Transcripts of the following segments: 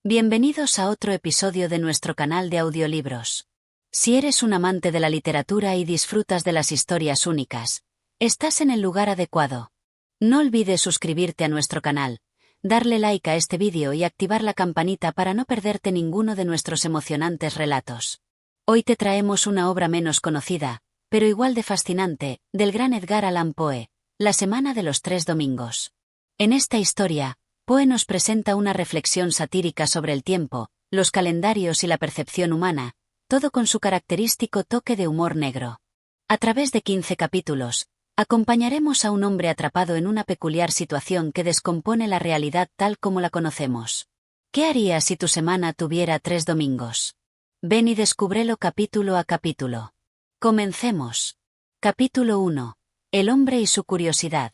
Bienvenidos a otro episodio de nuestro canal de audiolibros. Si eres un amante de la literatura y disfrutas de las historias únicas, estás en el lugar adecuado. No olvides suscribirte a nuestro canal, darle like a este vídeo y activar la campanita para no perderte ninguno de nuestros emocionantes relatos. Hoy te traemos una obra menos conocida, pero igual de fascinante, del gran Edgar Allan Poe, La semana de los 3 domingos. En esta historia, Poe nos presenta una reflexión satírica sobre el tiempo, los calendarios y la percepción humana, todo con su característico toque de humor negro. A través de 15 capítulos, acompañaremos a un hombre atrapado en una peculiar situación que descompone la realidad tal como la conocemos. ¿Qué harías si tu semana tuviera 3 domingos? Ven y descúbrelo capítulo a capítulo. Comencemos. Capítulo 1. El hombre y su curiosidad.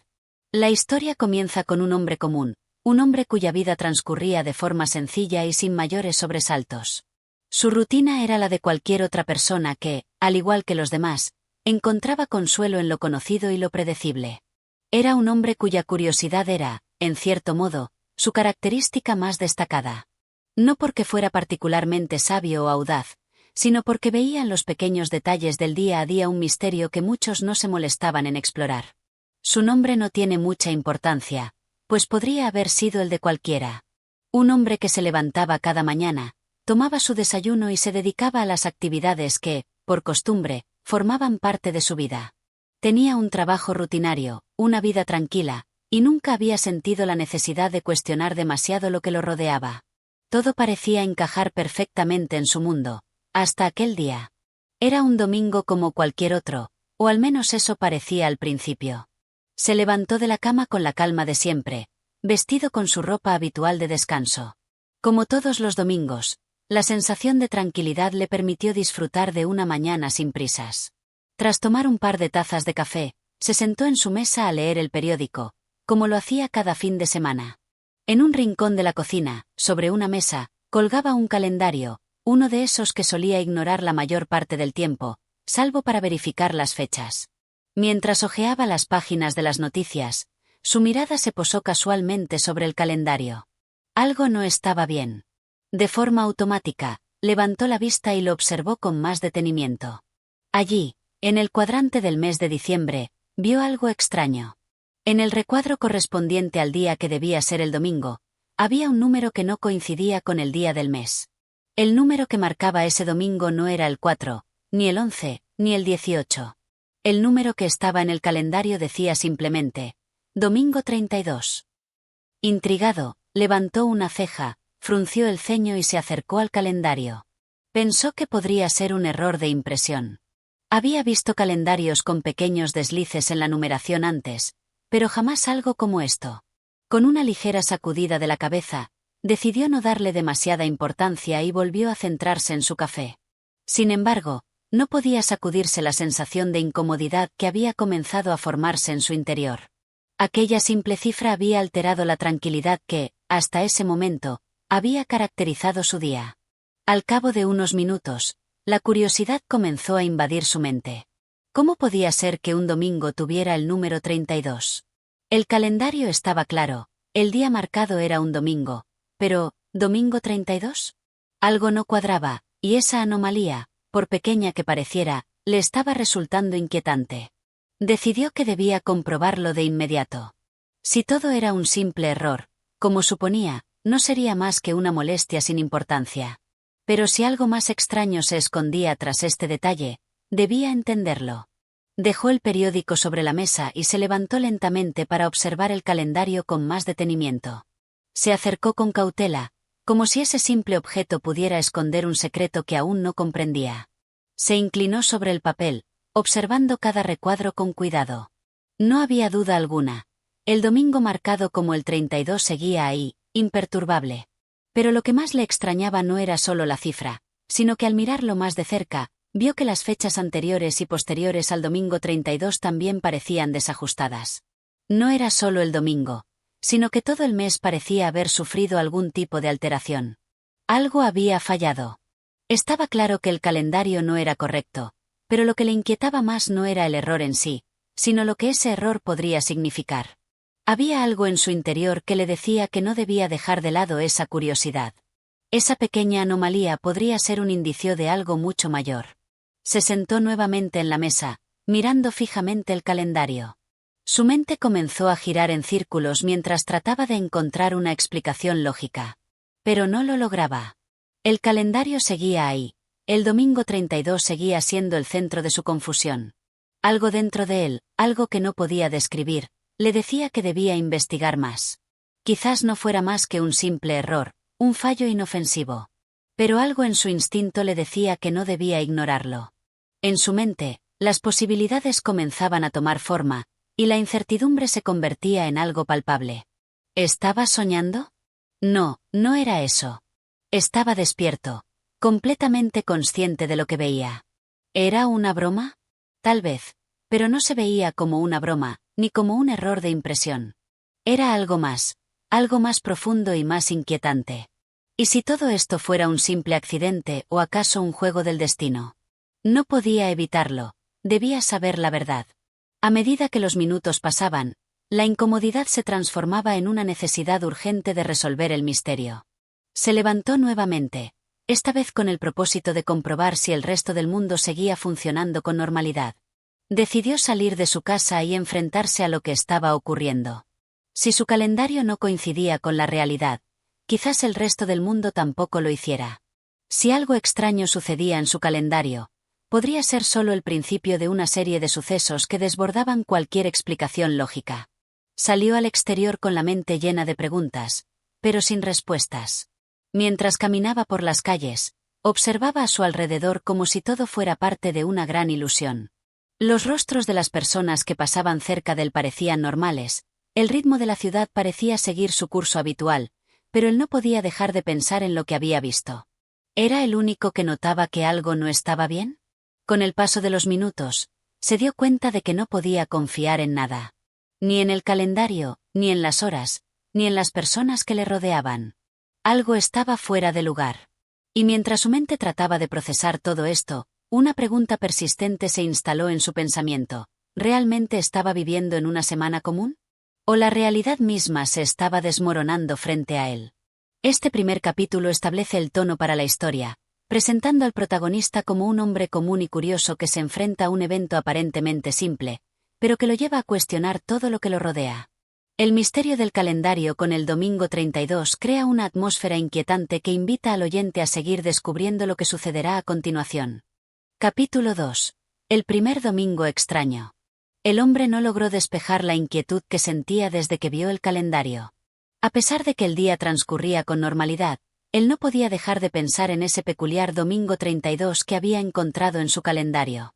La historia comienza con un hombre común, un hombre cuya vida transcurría de forma sencilla y sin mayores sobresaltos. Su rutina era la de cualquier otra persona que, al igual que los demás, encontraba consuelo en lo conocido y lo predecible. Era un hombre cuya curiosidad era, en cierto modo, su característica más destacada. No porque fuera particularmente sabio o audaz, sino porque veía en los pequeños detalles del día a día un misterio que muchos no se molestaban en explorar. Su nombre no tiene mucha importancia, pues podría haber sido el de cualquiera. Un hombre que se levantaba cada mañana, tomaba su desayuno y se dedicaba a las actividades que, por costumbre, formaban parte de su vida. Tenía un trabajo rutinario, una vida tranquila, y nunca había sentido la necesidad de cuestionar demasiado lo que lo rodeaba. Todo parecía encajar perfectamente en su mundo, hasta aquel día. Era un domingo como cualquier otro, o al menos eso parecía al principio. Se levantó de la cama con la calma de siempre, vestido con su ropa habitual de descanso. Como todos los domingos, la sensación de tranquilidad le permitió disfrutar de una mañana sin prisas. Tras tomar un par de tazas de café, se sentó en su mesa a leer el periódico, como lo hacía cada fin de semana. En un rincón de la cocina, sobre una mesa, colgaba un calendario, uno de esos que solía ignorar la mayor parte del tiempo, salvo para verificar las fechas. Mientras hojeaba las páginas de las noticias, su mirada se posó casualmente sobre el calendario. Algo no estaba bien. De forma automática, levantó la vista y lo observó con más detenimiento. Allí, en el cuadrante del mes de diciembre, vio algo extraño. En el recuadro correspondiente al día que debía ser el domingo, había un número que no coincidía con el día del mes. El número que marcaba ese domingo no era el 4, ni el 11, ni el 18. El número que estaba en el calendario decía simplemente, domingo 32. Intrigado, levantó una ceja, frunció el ceño y se acercó al calendario. Pensó que podría ser un error de impresión. Había visto calendarios con pequeños deslices en la numeración antes, pero jamás algo como esto. Con una ligera sacudida de la cabeza, decidió no darle demasiada importancia y volvió a centrarse en su café. Sin embargo, no podía sacudirse la sensación de incomodidad que había comenzado a formarse en su interior. Aquella simple cifra había alterado la tranquilidad que, hasta ese momento, había caracterizado su día. Al cabo de unos minutos, la curiosidad comenzó a invadir su mente. ¿Cómo podía ser que un domingo tuviera el número 32? El calendario estaba claro, el día marcado era un domingo, pero, ¿domingo 32? Algo no cuadraba, y esa anomalía, por pequeña que pareciera, le estaba resultando inquietante. Decidió que debía comprobarlo de inmediato. Si todo era un simple error, como suponía, no sería más que una molestia sin importancia. Pero si algo más extraño se escondía tras este detalle, debía entenderlo. Dejó el periódico sobre la mesa y se levantó lentamente para observar el calendario con más detenimiento. Se acercó con cautela, como si ese simple objeto pudiera esconder un secreto que aún no comprendía. Se inclinó sobre el papel, observando cada recuadro con cuidado. No había duda alguna. El domingo marcado como el 32 seguía ahí, imperturbable. Pero lo que más le extrañaba no era solo la cifra, sino que al mirarlo más de cerca, vio que las fechas anteriores y posteriores al domingo 32 también parecían desajustadas. No era solo el domingo, sino que todo el mes parecía haber sufrido algún tipo de alteración. Algo había fallado. Estaba claro que el calendario no era correcto, pero lo que le inquietaba más no era el error en sí, sino lo que ese error podría significar. Había algo en su interior que le decía que no debía dejar de lado esa curiosidad. Esa pequeña anomalía podría ser un indicio de algo mucho mayor. Se sentó nuevamente en la mesa, mirando fijamente el calendario. Su mente comenzó a girar en círculos mientras trataba de encontrar una explicación lógica. Pero no lo lograba. El calendario seguía ahí. El domingo 32 seguía siendo el centro de su confusión. Algo dentro de él, algo que no podía describir, le decía que debía investigar más. Quizás no fuera más que un simple error, un fallo inofensivo. Pero algo en su instinto le decía que no debía ignorarlo. En su mente, las posibilidades comenzaban a tomar forma, y la incertidumbre se convertía en algo palpable. ¿Estaba soñando? No, no era eso. Estaba despierto, completamente consciente de lo que veía. ¿Era una broma? Tal vez, pero no se veía como una broma, ni como un error de impresión. Era algo más profundo y más inquietante. ¿Y si todo esto fuera un simple accidente o acaso un juego del destino? No podía evitarlo, debía saber la verdad. A medida que los minutos pasaban, la incomodidad se transformaba en una necesidad urgente de resolver el misterio. Se levantó nuevamente, esta vez con el propósito de comprobar si el resto del mundo seguía funcionando con normalidad. Decidió salir de su casa y enfrentarse a lo que estaba ocurriendo. Si su calendario no coincidía con la realidad, quizás el resto del mundo tampoco lo hiciera. Si algo extraño sucedía en su calendario, podría ser solo el principio de una serie de sucesos que desbordaban cualquier explicación lógica. Salió al exterior con la mente llena de preguntas, pero sin respuestas. Mientras caminaba por las calles, observaba a su alrededor como si todo fuera parte de una gran ilusión. Los rostros de las personas que pasaban cerca de él parecían normales, el ritmo de la ciudad parecía seguir su curso habitual, pero él no podía dejar de pensar en lo que había visto. ¿Era el único que notaba que algo no estaba bien? Con el paso de los minutos, se dio cuenta de que no podía confiar en nada. Ni en el calendario, ni en las horas, ni en las personas que le rodeaban. Algo estaba fuera de lugar. Y mientras su mente trataba de procesar todo esto, una pregunta persistente se instaló en su pensamiento. ¿Realmente estaba viviendo en una semana común? ¿O la realidad misma se estaba desmoronando frente a él? Este primer capítulo establece el tono para la historia, presentando al protagonista como un hombre común y curioso que se enfrenta a un evento aparentemente simple, pero que lo lleva a cuestionar todo lo que lo rodea. El misterio del calendario con el domingo 32 crea una atmósfera inquietante que invita al oyente a seguir descubriendo lo que sucederá a continuación. Capítulo 2. El primer domingo extraño. El hombre no logró despejar la inquietud que sentía desde que vio el calendario. A pesar de que el día transcurría con normalidad, él no podía dejar de pensar en ese peculiar domingo 32 que había encontrado en su calendario.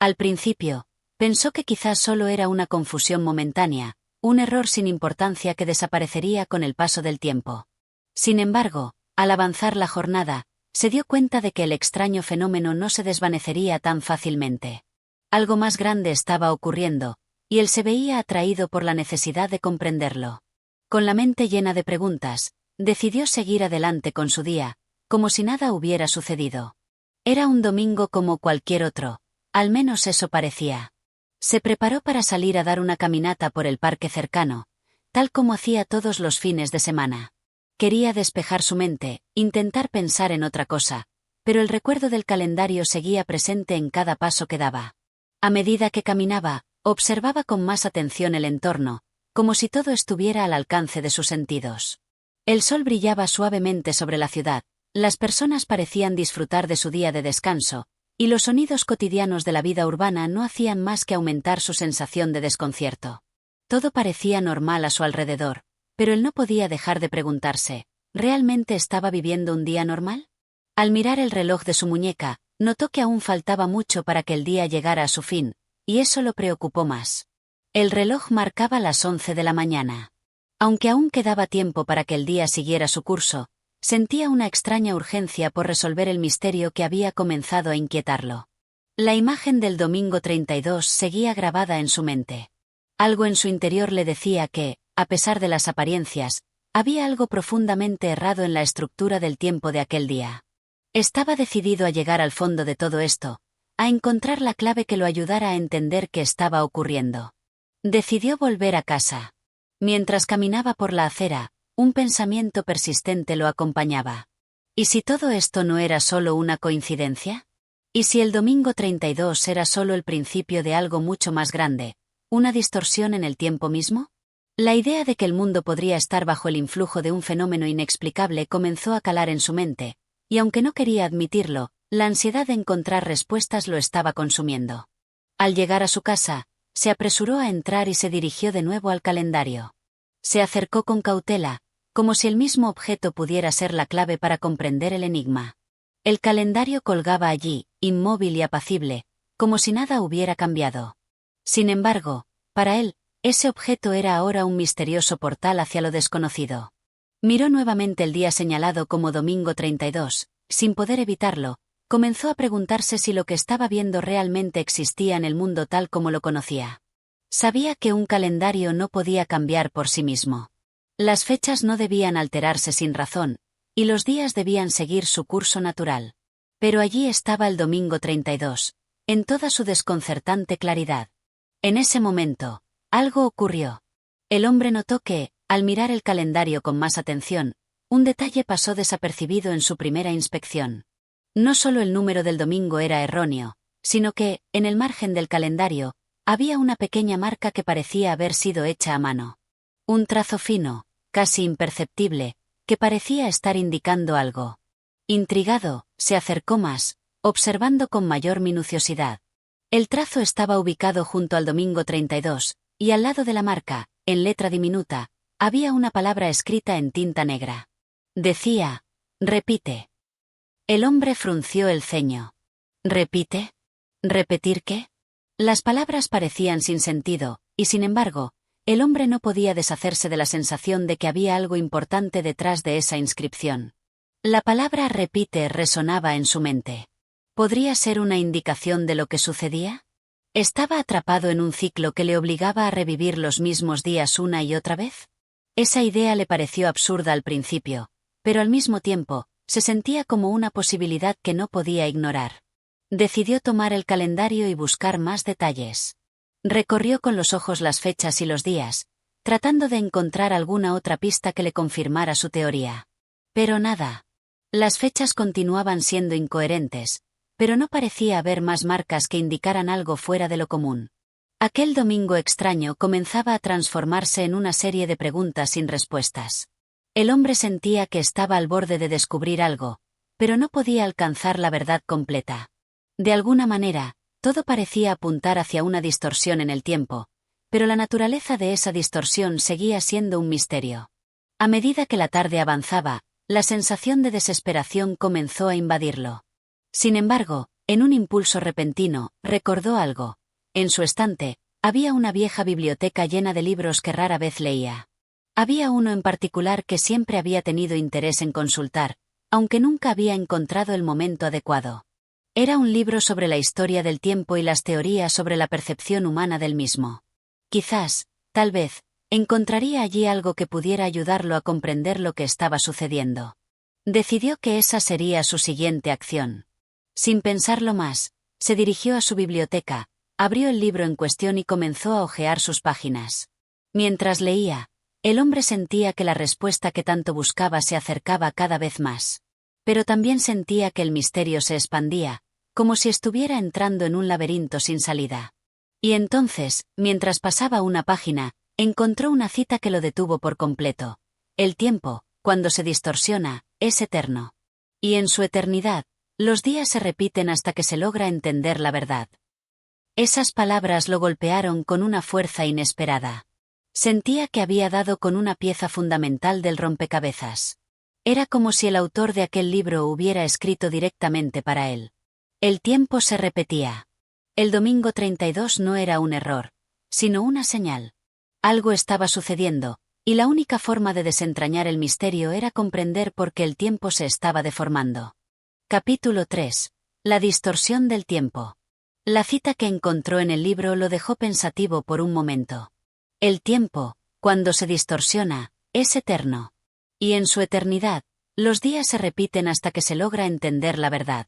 Al principio, pensó que quizás solo era una confusión momentánea, un error sin importancia que desaparecería con el paso del tiempo. Sin embargo, al avanzar la jornada, se dio cuenta de que el extraño fenómeno no se desvanecería tan fácilmente. Algo más grande estaba ocurriendo, y él se veía atraído por la necesidad de comprenderlo. Con la mente llena de preguntas, decidió seguir adelante con su día, como si nada hubiera sucedido. Era un domingo como cualquier otro, al menos eso parecía. Se preparó para salir a dar una caminata por el parque cercano, tal como hacía todos los fines de semana. Quería despejar su mente, intentar pensar en otra cosa, pero el recuerdo del calendario seguía presente en cada paso que daba. A medida que caminaba, observaba con más atención el entorno, como si todo estuviera al alcance de sus sentidos. El sol brillaba suavemente sobre la ciudad, las personas parecían disfrutar de su día de descanso, y los sonidos cotidianos de la vida urbana no hacían más que aumentar su sensación de desconcierto. Todo parecía normal a su alrededor, pero él no podía dejar de preguntarse, ¿realmente estaba viviendo un día normal? Al mirar el reloj de su muñeca, notó que aún faltaba mucho para que el día llegara a su fin, y eso lo preocupó más. El reloj marcaba las 11 de la mañana. Aunque aún quedaba tiempo para que el día siguiera su curso, sentía una extraña urgencia por resolver el misterio que había comenzado a inquietarlo. La imagen del domingo 32 seguía grabada en su mente. Algo en su interior le decía que, a pesar de las apariencias, había algo profundamente errado en la estructura del tiempo de aquel día. Estaba decidido a llegar al fondo de todo esto, a encontrar la clave que lo ayudara a entender qué estaba ocurriendo. Decidió volver a casa. Mientras caminaba por la acera, un pensamiento persistente lo acompañaba. ¿Y si todo esto no era solo una coincidencia? ¿Y si el domingo 32 era solo el principio de algo mucho más grande, una distorsión en el tiempo mismo? La idea de que el mundo podría estar bajo el influjo de un fenómeno inexplicable comenzó a calar en su mente, y aunque no quería admitirlo, la ansiedad de encontrar respuestas lo estaba consumiendo. Al llegar a su casa, se apresuró a entrar y se dirigió de nuevo al calendario. Se acercó con cautela, como si el mismo objeto pudiera ser la clave para comprender el enigma. El calendario colgaba allí, inmóvil y apacible, como si nada hubiera cambiado. Sin embargo, para él, ese objeto era ahora un misterioso portal hacia lo desconocido. Miró nuevamente el día señalado como domingo 32, sin poder evitarlo, comenzó a preguntarse si lo que estaba viendo realmente existía en el mundo tal como lo conocía. Sabía que un calendario no podía cambiar por sí mismo. Las fechas no debían alterarse sin razón, y los días debían seguir su curso natural. Pero allí estaba el domingo 32, en toda su desconcertante claridad. En ese momento, algo ocurrió. El hombre notó que, al mirar el calendario con más atención, un detalle pasó desapercibido en su primera inspección. No solo el número del domingo era erróneo, sino que, en el margen del calendario, había una pequeña marca que parecía haber sido hecha a mano. Un trazo fino, casi imperceptible, que parecía estar indicando algo. Intrigado, se acercó más, observando con mayor minuciosidad. El trazo estaba ubicado junto al domingo 32, y al lado de la marca, en letra diminuta, había una palabra escrita en tinta negra. Decía: repite. El hombre frunció el ceño. ¿Repite? ¿Repetir qué? Las palabras parecían sin sentido, y sin embargo, el hombre no podía deshacerse de la sensación de que había algo importante detrás de esa inscripción. La palabra repite resonaba en su mente. ¿Podría ser una indicación de lo que sucedía? ¿Estaba atrapado en un ciclo que le obligaba a revivir los mismos días una y otra vez? Esa idea le pareció absurda al principio, pero al mismo tiempo, se sentía como una posibilidad que no podía ignorar. Decidió tomar el calendario y buscar más detalles. Recorrió con los ojos las fechas y los días, tratando de encontrar alguna otra pista que le confirmara su teoría. Pero nada. Las fechas continuaban siendo incoherentes, pero no parecía haber más marcas que indicaran algo fuera de lo común. Aquel domingo extraño comenzaba a transformarse en una serie de preguntas sin respuestas. El hombre sentía que estaba al borde de descubrir algo, pero no podía alcanzar la verdad completa. De alguna manera, todo parecía apuntar hacia una distorsión en el tiempo, pero la naturaleza de esa distorsión seguía siendo un misterio. A medida que la tarde avanzaba, la sensación de desesperación comenzó a invadirlo. Sin embargo, en un impulso repentino, recordó algo. En su estante, había una vieja biblioteca llena de libros que rara vez leía. Había uno en particular que siempre había tenido interés en consultar, aunque nunca había encontrado el momento adecuado. Era un libro sobre la historia del tiempo y las teorías sobre la percepción humana del mismo. Quizás, tal vez, encontraría allí algo que pudiera ayudarlo a comprender lo que estaba sucediendo. Decidió que esa sería su siguiente acción. Sin pensarlo más, se dirigió a su biblioteca, abrió el libro en cuestión y comenzó a hojear sus páginas. Mientras leía, el hombre sentía que la respuesta que tanto buscaba se acercaba cada vez más. Pero también sentía que el misterio se expandía, como si estuviera entrando en un laberinto sin salida. Y entonces, mientras pasaba una página, encontró una cita que lo detuvo por completo. El tiempo, cuando se distorsiona, es eterno. Y en su eternidad, los días se repiten hasta que se logra entender la verdad. Esas palabras lo golpearon con una fuerza inesperada. Sentía que había dado con una pieza fundamental del rompecabezas. Era como si el autor de aquel libro hubiera escrito directamente para él. El tiempo se repetía. El domingo 32 no era un error, sino una señal. Algo estaba sucediendo, y la única forma de desentrañar el misterio era comprender por qué el tiempo se estaba deformando. Capítulo 3. La distorsión del tiempo. La cita que encontró en el libro lo dejó pensativo por un momento. El tiempo, cuando se distorsiona, es eterno. Y en su eternidad, los días se repiten hasta que se logra entender la verdad.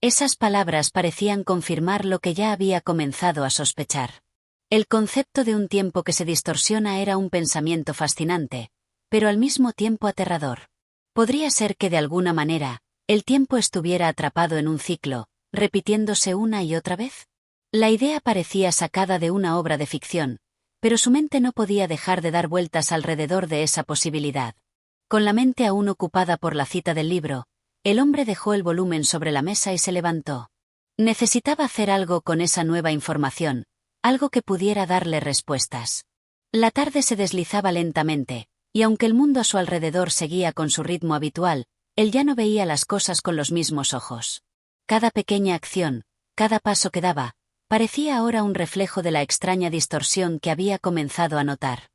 Esas palabras parecían confirmar lo que ya había comenzado a sospechar. El concepto de un tiempo que se distorsiona era un pensamiento fascinante, pero al mismo tiempo aterrador. Podría ser que de alguna manera, el tiempo estuviera atrapado en un ciclo, repitiéndose una y otra vez. La idea parecía sacada de una obra de ficción, pero su mente no podía dejar de dar vueltas alrededor de esa posibilidad. Con la mente aún ocupada por la cita del libro, el hombre dejó el volumen sobre la mesa y se levantó. Necesitaba hacer algo con esa nueva información, algo que pudiera darle respuestas. La tarde se deslizaba lentamente, y aunque el mundo a su alrededor seguía con su ritmo habitual, él ya no veía las cosas con los mismos ojos. Cada pequeña acción, cada paso que daba, parecía ahora un reflejo de la extraña distorsión que había comenzado a notar.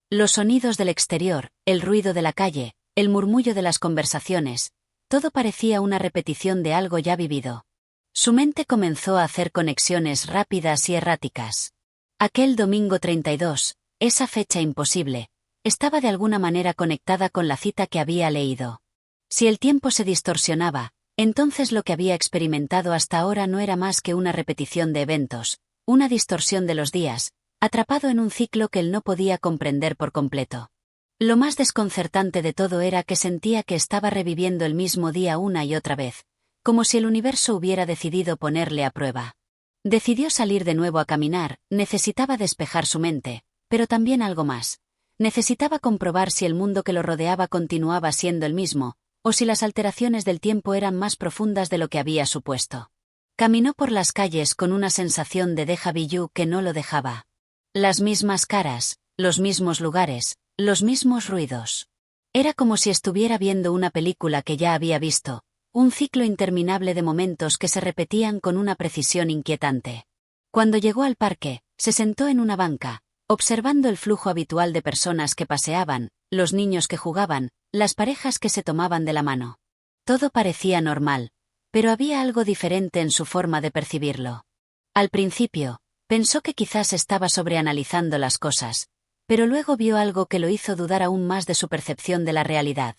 Los sonidos del exterior, el ruido de la calle, el murmullo de las conversaciones, todo parecía una repetición de algo ya vivido. Su mente comenzó a hacer conexiones rápidas y erráticas. Aquel domingo 32, esa fecha imposible, estaba de alguna manera conectada con la cita que había leído. Si el tiempo se distorsionaba, entonces lo que había experimentado hasta ahora no era más que una repetición de eventos, una distorsión de los días, atrapado en un ciclo que él no podía comprender por completo. Lo más desconcertante de todo era que sentía que estaba reviviendo el mismo día una y otra vez, como si el universo hubiera decidido ponerle a prueba. Decidió salir de nuevo a caminar, necesitaba despejar su mente, pero también algo más. Necesitaba comprobar si el mundo que lo rodeaba continuaba siendo el mismo, o si las alteraciones del tiempo eran más profundas de lo que había supuesto. Caminó por las calles con una sensación de déjà vu que no lo dejaba. Las mismas caras, los mismos lugares, los mismos ruidos. Era como si estuviera viendo una película que ya había visto, un ciclo interminable de momentos que se repetían con una precisión inquietante. Cuando llegó al parque, se sentó en una banca, observando el flujo habitual de personas que paseaban, los niños que jugaban, las parejas que se tomaban de la mano. Todo parecía normal, pero había algo diferente en su forma de percibirlo. Al principio, pensó que quizás estaba sobreanalizando las cosas, pero luego vio algo que lo hizo dudar aún más de su percepción de la realidad.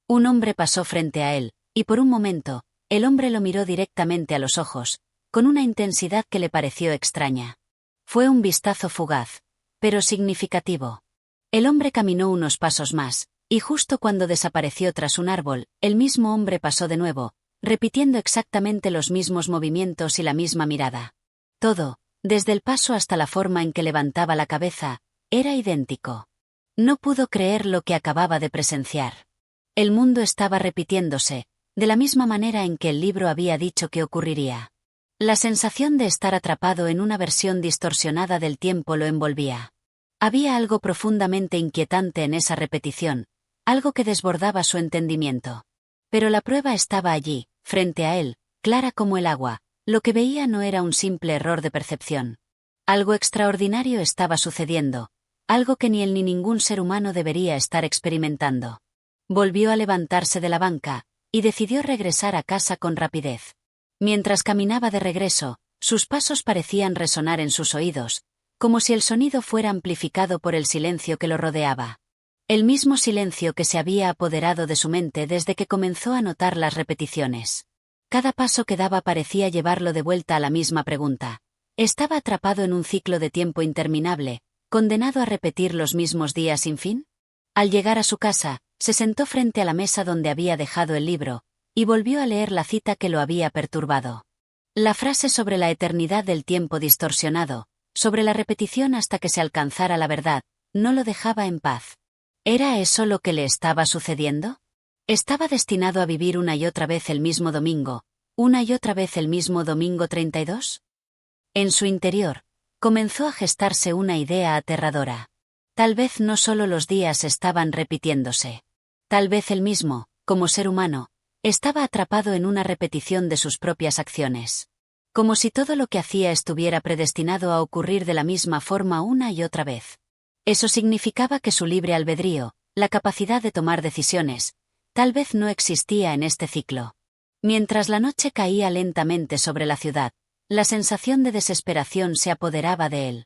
Un hombre pasó frente a él, y por un momento, el hombre lo miró directamente a los ojos, con una intensidad que le pareció extraña. Fue un vistazo fugaz, pero significativo. El hombre caminó unos pasos más, y justo cuando desapareció tras un árbol, el mismo hombre pasó de nuevo, repitiendo exactamente los mismos movimientos y la misma mirada. Todo, desde el paso hasta la forma en que levantaba la cabeza, era idéntico. No pudo creer lo que acababa de presenciar. El mundo estaba repitiéndose, de la misma manera en que el libro había dicho que ocurriría. La sensación de estar atrapado en una versión distorsionada del tiempo lo envolvía. Había algo profundamente inquietante en esa repetición, algo que desbordaba su entendimiento. Pero la prueba estaba allí, frente a él, clara como el agua. Lo que veía no era un simple error de percepción. Algo extraordinario estaba sucediendo, algo que ni él ni ningún ser humano debería estar experimentando. Volvió a levantarse de la banca, y decidió regresar a casa con rapidez. Mientras caminaba de regreso, sus pasos parecían resonar en sus oídos, como si el sonido fuera amplificado por el silencio que lo rodeaba. El mismo silencio que se había apoderado de su mente desde que comenzó a notar las repeticiones. Cada paso que daba parecía llevarlo de vuelta a la misma pregunta. ¿Estaba atrapado en un ciclo de tiempo interminable, condenado a repetir los mismos días sin fin? Al llegar a su casa, se sentó frente a la mesa donde había dejado el libro, y volvió a leer la cita que lo había perturbado. La frase sobre la eternidad del tiempo distorsionado, sobre la repetición hasta que se alcanzara la verdad, no lo dejaba en paz. ¿Era eso lo que le estaba sucediendo? ¿Estaba destinado a vivir una y otra vez el mismo domingo, una y otra vez el mismo domingo 32? En su interior, comenzó a gestarse una idea aterradora. Tal vez no solo los días estaban repitiéndose. Tal vez él mismo, como ser humano, estaba atrapado en una repetición de sus propias acciones. Como si todo lo que hacía estuviera predestinado a ocurrir de la misma forma una y otra vez. Eso significaba que su libre albedrío, la capacidad de tomar decisiones, tal vez no existía en este ciclo. Mientras la noche caía lentamente sobre la ciudad, la sensación de desesperación se apoderaba de él.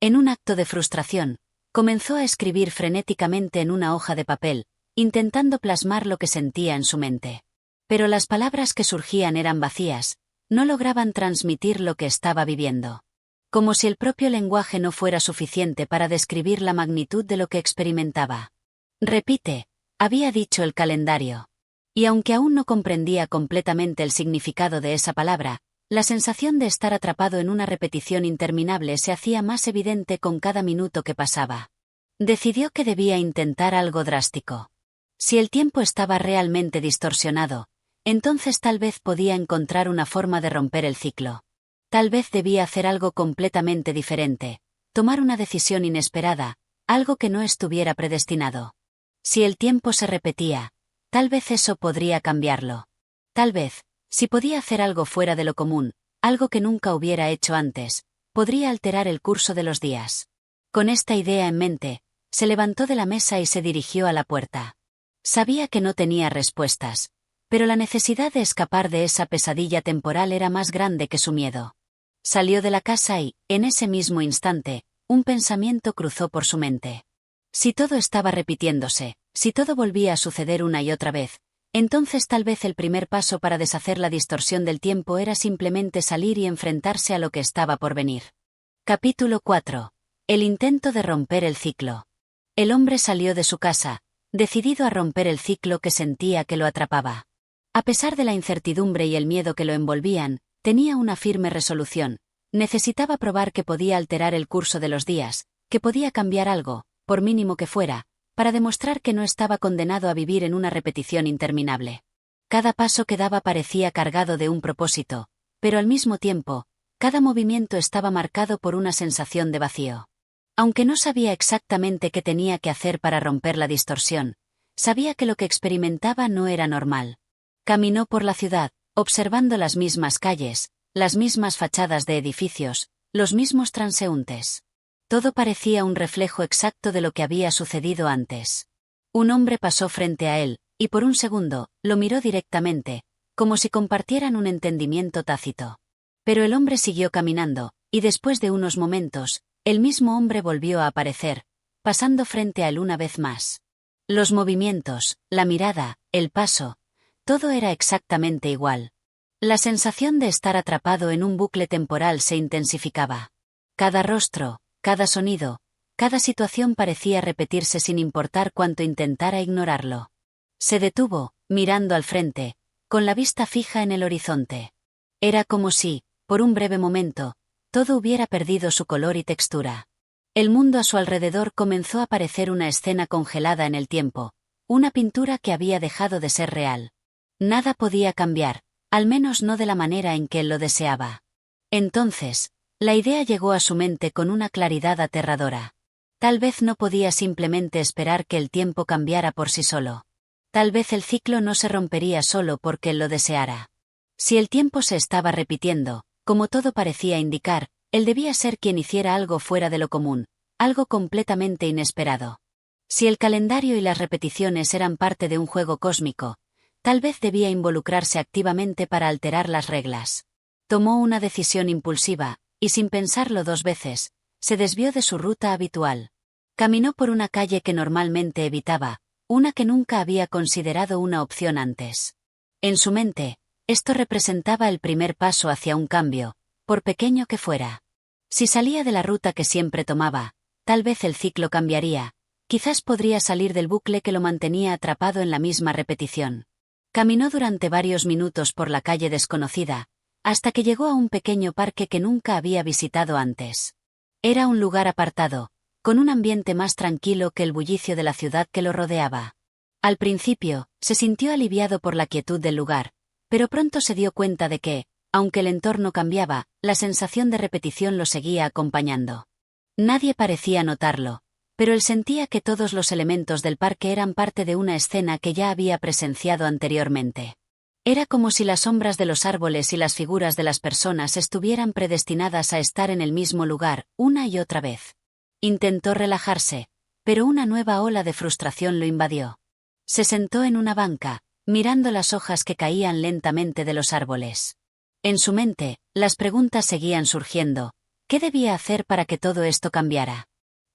En un acto de frustración, comenzó a escribir frenéticamente en una hoja de papel, intentando plasmar lo que sentía en su mente. Pero las palabras que surgían eran vacías, no lograban transmitir lo que estaba viviendo. Como si el propio lenguaje no fuera suficiente para describir la magnitud de lo que experimentaba. Repite, había dicho el calendario. Y aunque aún no comprendía completamente el significado de esa palabra, la sensación de estar atrapado en una repetición interminable se hacía más evidente con cada minuto que pasaba. Decidió que debía intentar algo drástico. Si el tiempo estaba realmente distorsionado, entonces tal vez podía encontrar una forma de romper el ciclo. Tal vez debía hacer algo completamente diferente, tomar una decisión inesperada, algo que no estuviera predestinado. Si el tiempo se repetía, tal vez eso podría cambiarlo. Tal vez, si podía hacer algo fuera de lo común, algo que nunca hubiera hecho antes, podría alterar el curso de los días. Con esta idea en mente, se levantó de la mesa y se dirigió a la puerta. Sabía que no tenía respuestas, pero la necesidad de escapar de esa pesadilla temporal era más grande que su miedo. Salió de la casa y, en ese mismo instante, un pensamiento cruzó por su mente. Si todo estaba repitiéndose, si todo volvía a suceder una y otra vez, entonces tal vez el primer paso para deshacer la distorsión del tiempo era simplemente salir y enfrentarse a lo que estaba por venir. Capítulo 4. El intento de romper el ciclo. El hombre salió de su casa, decidido a romper el ciclo que sentía que lo atrapaba. A pesar de la incertidumbre y el miedo que lo envolvían, tenía una firme resolución. Necesitaba probar que podía alterar el curso de los días, que podía cambiar algo, por mínimo que fuera, para demostrar que no estaba condenado a vivir en una repetición interminable. Cada paso que daba parecía cargado de un propósito, pero al mismo tiempo, cada movimiento estaba marcado por una sensación de vacío. Aunque no sabía exactamente qué tenía que hacer para romper la distorsión, sabía que lo que experimentaba no era normal. Caminó por la ciudad, observando las mismas calles, las mismas fachadas de edificios, los mismos transeúntes. Todo parecía un reflejo exacto de lo que había sucedido antes. Un hombre pasó frente a él, y por un segundo, lo miró directamente, como si compartieran un entendimiento tácito. Pero el hombre siguió caminando, y después de unos momentos, el mismo hombre volvió a aparecer, pasando frente a él una vez más. Los movimientos, la mirada, el paso, todo era exactamente igual. La sensación de estar atrapado en un bucle temporal se intensificaba. Cada rostro, cada sonido, cada situación parecía repetirse sin importar cuánto intentara ignorarlo. Se detuvo, mirando al frente, con la vista fija en el horizonte. Era como si, por un breve momento, todo hubiera perdido su color y textura. El mundo a su alrededor comenzó a parecer una escena congelada en el tiempo, una pintura que había dejado de ser real. Nada podía cambiar, al menos no de la manera en que él lo deseaba. Entonces, la idea llegó a su mente con una claridad aterradora. Tal vez no podía simplemente esperar que el tiempo cambiara por sí solo. Tal vez el ciclo no se rompería solo porque él lo deseara. Si el tiempo se estaba repitiendo, como todo parecía indicar, él debía ser quien hiciera algo fuera de lo común, algo completamente inesperado. Si el calendario y las repeticiones eran parte de un juego cósmico, tal vez debía involucrarse activamente para alterar las reglas. Tomó una decisión impulsiva, y sin pensarlo dos veces, se desvió de su ruta habitual. Caminó por una calle que normalmente evitaba, una que nunca había considerado una opción antes. En su mente, esto representaba el primer paso hacia un cambio, por pequeño que fuera. Si salía de la ruta que siempre tomaba, tal vez el ciclo cambiaría, quizás podría salir del bucle que lo mantenía atrapado en la misma repetición. Caminó durante varios minutos por la calle desconocida, hasta que llegó a un pequeño parque que nunca había visitado antes. Era un lugar apartado, con un ambiente más tranquilo que el bullicio de la ciudad que lo rodeaba. Al principio, se sintió aliviado por la quietud del lugar, pero pronto se dio cuenta de que, aunque el entorno cambiaba, la sensación de repetición lo seguía acompañando. Nadie parecía notarlo, pero él sentía que todos los elementos del parque eran parte de una escena que ya había presenciado anteriormente. Era como si las sombras de los árboles y las figuras de las personas estuvieran predestinadas a estar en el mismo lugar, una y otra vez. Intentó relajarse, pero una nueva ola de frustración lo invadió. Se sentó en una banca, mirando las hojas que caían lentamente de los árboles. En su mente, las preguntas seguían surgiendo. ¿Qué debía hacer para que todo esto cambiara?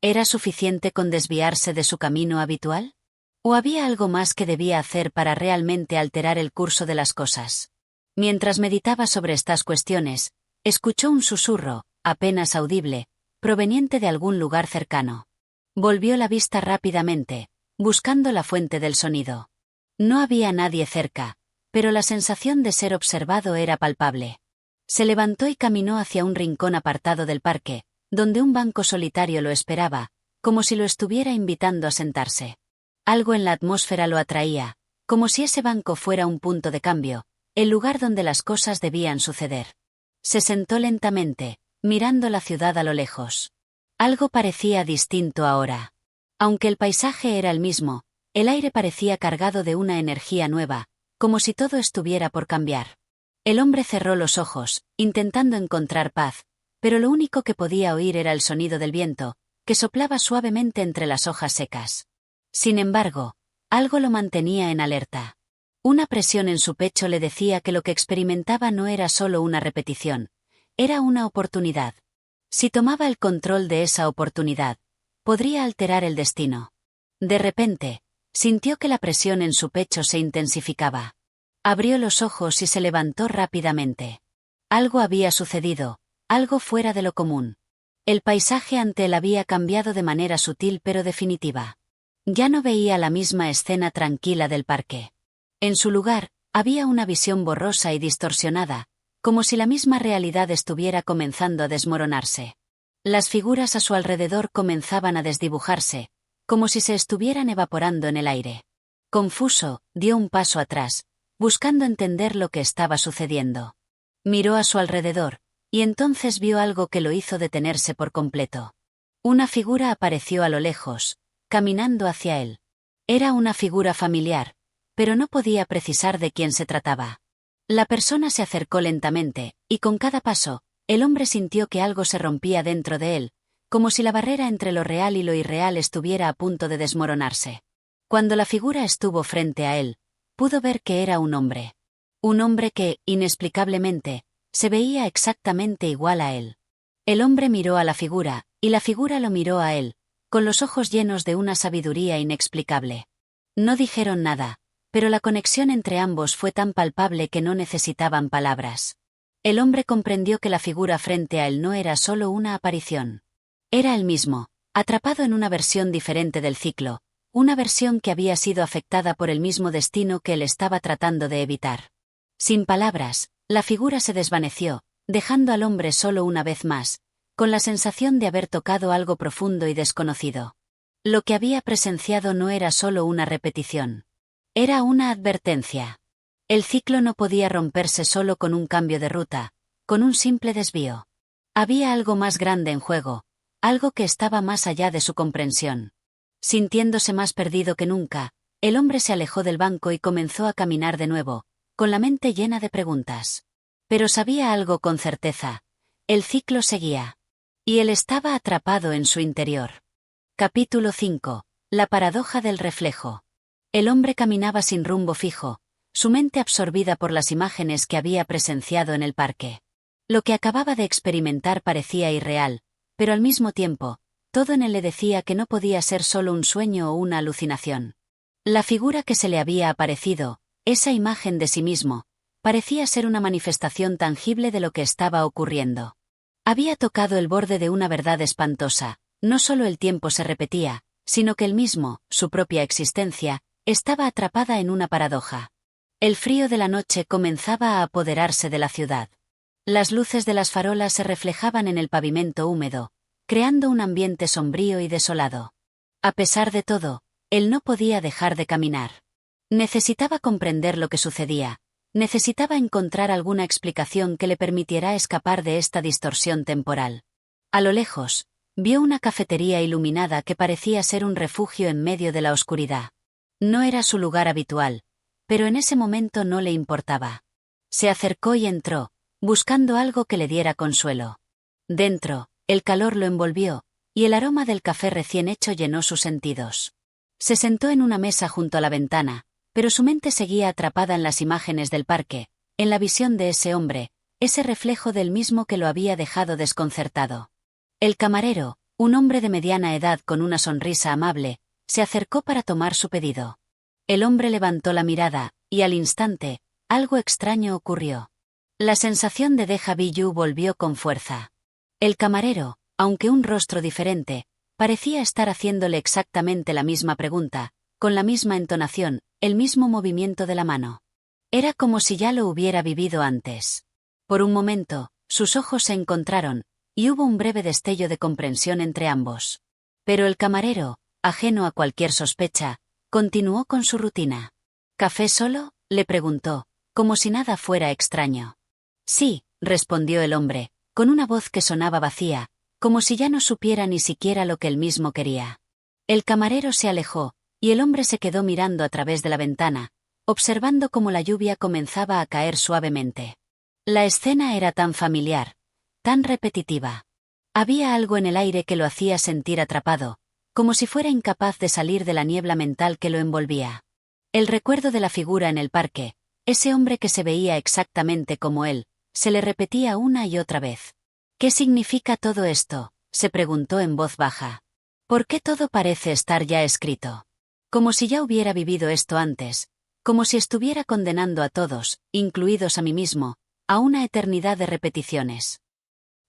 ¿Era suficiente con desviarse de su camino habitual? ¿O había algo más que debía hacer para realmente alterar el curso de las cosas? Mientras meditaba sobre estas cuestiones, escuchó un susurro, apenas audible, proveniente de algún lugar cercano. Volvió la vista rápidamente, buscando la fuente del sonido. No había nadie cerca, pero la sensación de ser observado era palpable. Se levantó y caminó hacia un rincón apartado del parque, donde un banco solitario lo esperaba, como si lo estuviera invitando a sentarse. Algo en la atmósfera lo atraía, como si ese banco fuera un punto de cambio, el lugar donde las cosas debían suceder. Se sentó lentamente, mirando la ciudad a lo lejos. Algo parecía distinto ahora. Aunque el paisaje era el mismo, el aire parecía cargado de una energía nueva, como si todo estuviera por cambiar. El hombre cerró los ojos, intentando encontrar paz, pero lo único que podía oír era el sonido del viento, que soplaba suavemente entre las hojas secas. Sin embargo, algo lo mantenía en alerta. Una presión en su pecho le decía que lo que experimentaba no era solo una repetición, era una oportunidad. Si tomaba el control de esa oportunidad, podría alterar el destino. De repente, sintió que la presión en su pecho se intensificaba. Abrió los ojos y se levantó rápidamente. Algo había sucedido, algo fuera de lo común. El paisaje ante él había cambiado de manera sutil pero definitiva. Ya no veía la misma escena tranquila del parque. En su lugar, había una visión borrosa y distorsionada, como si la misma realidad estuviera comenzando a desmoronarse. Las figuras a su alrededor comenzaban a desdibujarse, como si se estuvieran evaporando en el aire. Confuso, dio un paso atrás, buscando entender lo que estaba sucediendo. Miró a su alrededor, y entonces vio algo que lo hizo detenerse por completo. Una figura apareció a lo lejos, caminando hacia él. Era una figura familiar, pero no podía precisar de quién se trataba. La persona se acercó lentamente, y con cada paso, el hombre sintió que algo se rompía dentro de él, como si la barrera entre lo real y lo irreal estuviera a punto de desmoronarse. Cuando la figura estuvo frente a él, pudo ver que era un hombre. Un hombre que, inexplicablemente, se veía exactamente igual a él. El hombre miró a la figura, y la figura lo miró a él, con los ojos llenos de una sabiduría inexplicable. No dijeron nada, pero la conexión entre ambos fue tan palpable que no necesitaban palabras. El hombre comprendió que la figura frente a él no era solo una aparición. Era él mismo, atrapado en una versión diferente del ciclo, una versión que había sido afectada por el mismo destino que él estaba tratando de evitar. Sin palabras, la figura se desvaneció, dejando al hombre solo una vez más, con la sensación de haber tocado algo profundo y desconocido. Lo que había presenciado no era solo una repetición. Era una advertencia. El ciclo no podía romperse solo con un cambio de ruta, con un simple desvío. Había algo más grande en juego, algo que estaba más allá de su comprensión. Sintiéndose más perdido que nunca, el hombre se alejó del banco y comenzó a caminar de nuevo, con la mente llena de preguntas. Pero sabía algo con certeza. El ciclo seguía. Y él estaba atrapado en su interior. Capítulo 5. La paradoja del reflejo. El hombre caminaba sin rumbo fijo, su mente absorbida por las imágenes que había presenciado en el parque. Lo que acababa de experimentar parecía irreal, pero al mismo tiempo, todo en él le decía que no podía ser solo un sueño o una alucinación. La figura que se le había aparecido, esa imagen de sí mismo, parecía ser una manifestación tangible de lo que estaba ocurriendo. Había tocado el borde de una verdad espantosa, no solo el tiempo se repetía, sino que él mismo, su propia existencia, estaba atrapada en una paradoja. El frío de la noche comenzaba a apoderarse de la ciudad. Las luces de las farolas se reflejaban en el pavimento húmedo, creando un ambiente sombrío y desolado. A pesar de todo, él no podía dejar de caminar. Necesitaba comprender lo que sucedía, necesitaba encontrar alguna explicación que le permitiera escapar de esta distorsión temporal. A lo lejos, vio una cafetería iluminada que parecía ser un refugio en medio de la oscuridad. No era su lugar habitual, pero en ese momento no le importaba. Se acercó y entró, buscando algo que le diera consuelo. Dentro, el calor lo envolvió, y el aroma del café recién hecho llenó sus sentidos. Se sentó en una mesa junto a la ventana, pero su mente seguía atrapada en las imágenes del parque, en la visión de ese hombre, ese reflejo del mismo que lo había dejado desconcertado. El camarero, un hombre de mediana edad con una sonrisa amable, se acercó para tomar su pedido. El hombre levantó la mirada, y al instante, algo extraño ocurrió. La sensación de déjà vu volvió con fuerza. El camarero, aunque un rostro diferente, parecía estar haciéndole exactamente la misma pregunta, con la misma entonación, el mismo movimiento de la mano. Era como si ya lo hubiera vivido antes. Por un momento, sus ojos se encontraron, y hubo un breve destello de comprensión entre ambos. Pero el camarero, ajeno a cualquier sospecha, continuó con su rutina. ¿Café solo?, le preguntó, como si nada fuera extraño. Sí, respondió el hombre, con una voz que sonaba vacía, como si ya no supiera ni siquiera lo que él mismo quería. El camarero se alejó, y el hombre se quedó mirando a través de la ventana, observando cómo la lluvia comenzaba a caer suavemente. La escena era tan familiar, tan repetitiva. Había algo en el aire que lo hacía sentir atrapado, como si fuera incapaz de salir de la niebla mental que lo envolvía. El recuerdo de la figura en el parque, ese hombre que se veía exactamente como él, se le repetía una y otra vez. ¿Qué significa todo esto?, se preguntó en voz baja. ¿Por qué todo parece estar ya escrito? Como si ya hubiera vivido esto antes, como si estuviera condenando a todos, incluidos a mí mismo, a una eternidad de repeticiones.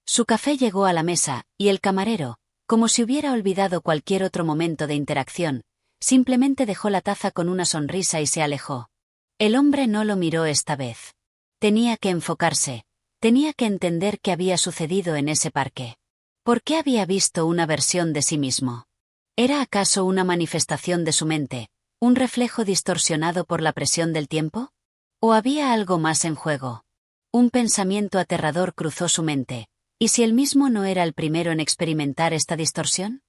Su café llegó a la mesa, y el camarero, como si hubiera olvidado cualquier otro momento de interacción, simplemente dejó la taza con una sonrisa y se alejó. El hombre no lo miró esta vez. Tenía que enfocarse, tenía que entender qué había sucedido en ese parque. ¿Por qué había visto una versión de sí mismo? ¿Era acaso una manifestación de su mente, un reflejo distorsionado por la presión del tiempo? ¿O había algo más en juego? Un pensamiento aterrador cruzó su mente. ¿Y si él mismo no era el primero en experimentar esta distorsión?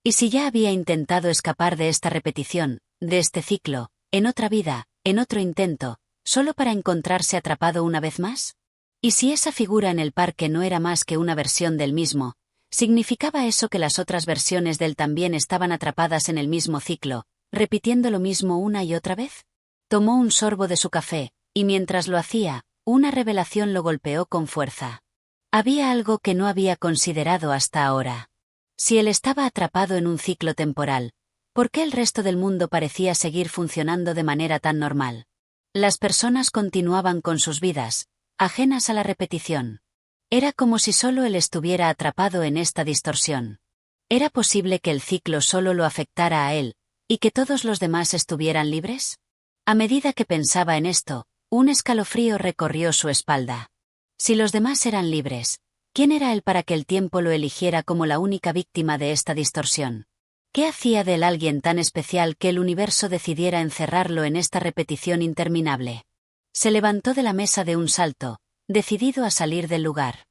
¿Y si ya había intentado escapar de esta repetición, de este ciclo, en otra vida, en otro intento, solo para encontrarse atrapado una vez más? ¿Y si esa figura en el parque no era más que una versión del mismo, significaba eso que las otras versiones de él también estaban atrapadas en el mismo ciclo, repitiendo lo mismo una y otra vez? Tomó un sorbo de su café, y mientras lo hacía, una revelación lo golpeó con fuerza. Había algo que no había considerado hasta ahora. Si él estaba atrapado en un ciclo temporal, ¿por qué el resto del mundo parecía seguir funcionando de manera tan normal? Las personas continuaban con sus vidas, ajenas a la repetición. Era como si solo él estuviera atrapado en esta distorsión. ¿Era posible que el ciclo solo lo afectara a él, y que todos los demás estuvieran libres? A medida que pensaba en esto, un escalofrío recorrió su espalda. Si los demás eran libres, ¿quién era él para que el tiempo lo eligiera como la única víctima de esta distorsión? ¿Qué hacía de él alguien tan especial que el universo decidiera encerrarlo en esta repetición interminable? Se levantó de la mesa de un salto, decidido a salir del lugar.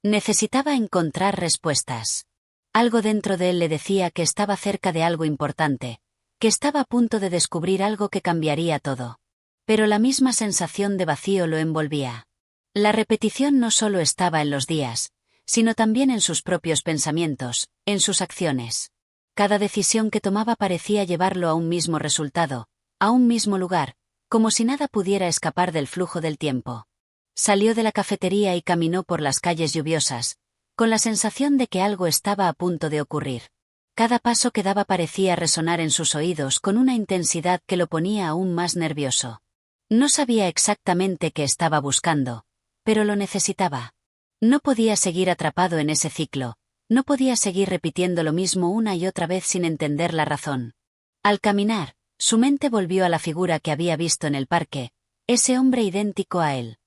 Necesitaba encontrar respuestas. Algo dentro de él le decía que estaba cerca de algo importante, que estaba a punto de descubrir algo que cambiaría todo. Pero la misma sensación de vacío lo envolvía. La repetición no solo estaba en los días, sino también en sus propios pensamientos, en sus acciones. Cada decisión que tomaba parecía llevarlo a un mismo resultado, a un mismo lugar, como si nada pudiera escapar del flujo del tiempo. Salió de la cafetería y caminó por las calles lluviosas, con la sensación de que algo estaba a punto de ocurrir. Cada paso que daba parecía resonar en sus oídos con una intensidad que lo ponía aún más nervioso. No sabía exactamente qué estaba buscando, pero lo necesitaba. No podía seguir atrapado en ese ciclo, no podía seguir repitiendo lo mismo una y otra vez sin entender la razón. Al caminar, su mente volvió a la figura que había visto en el parque, ese hombre idéntico a él.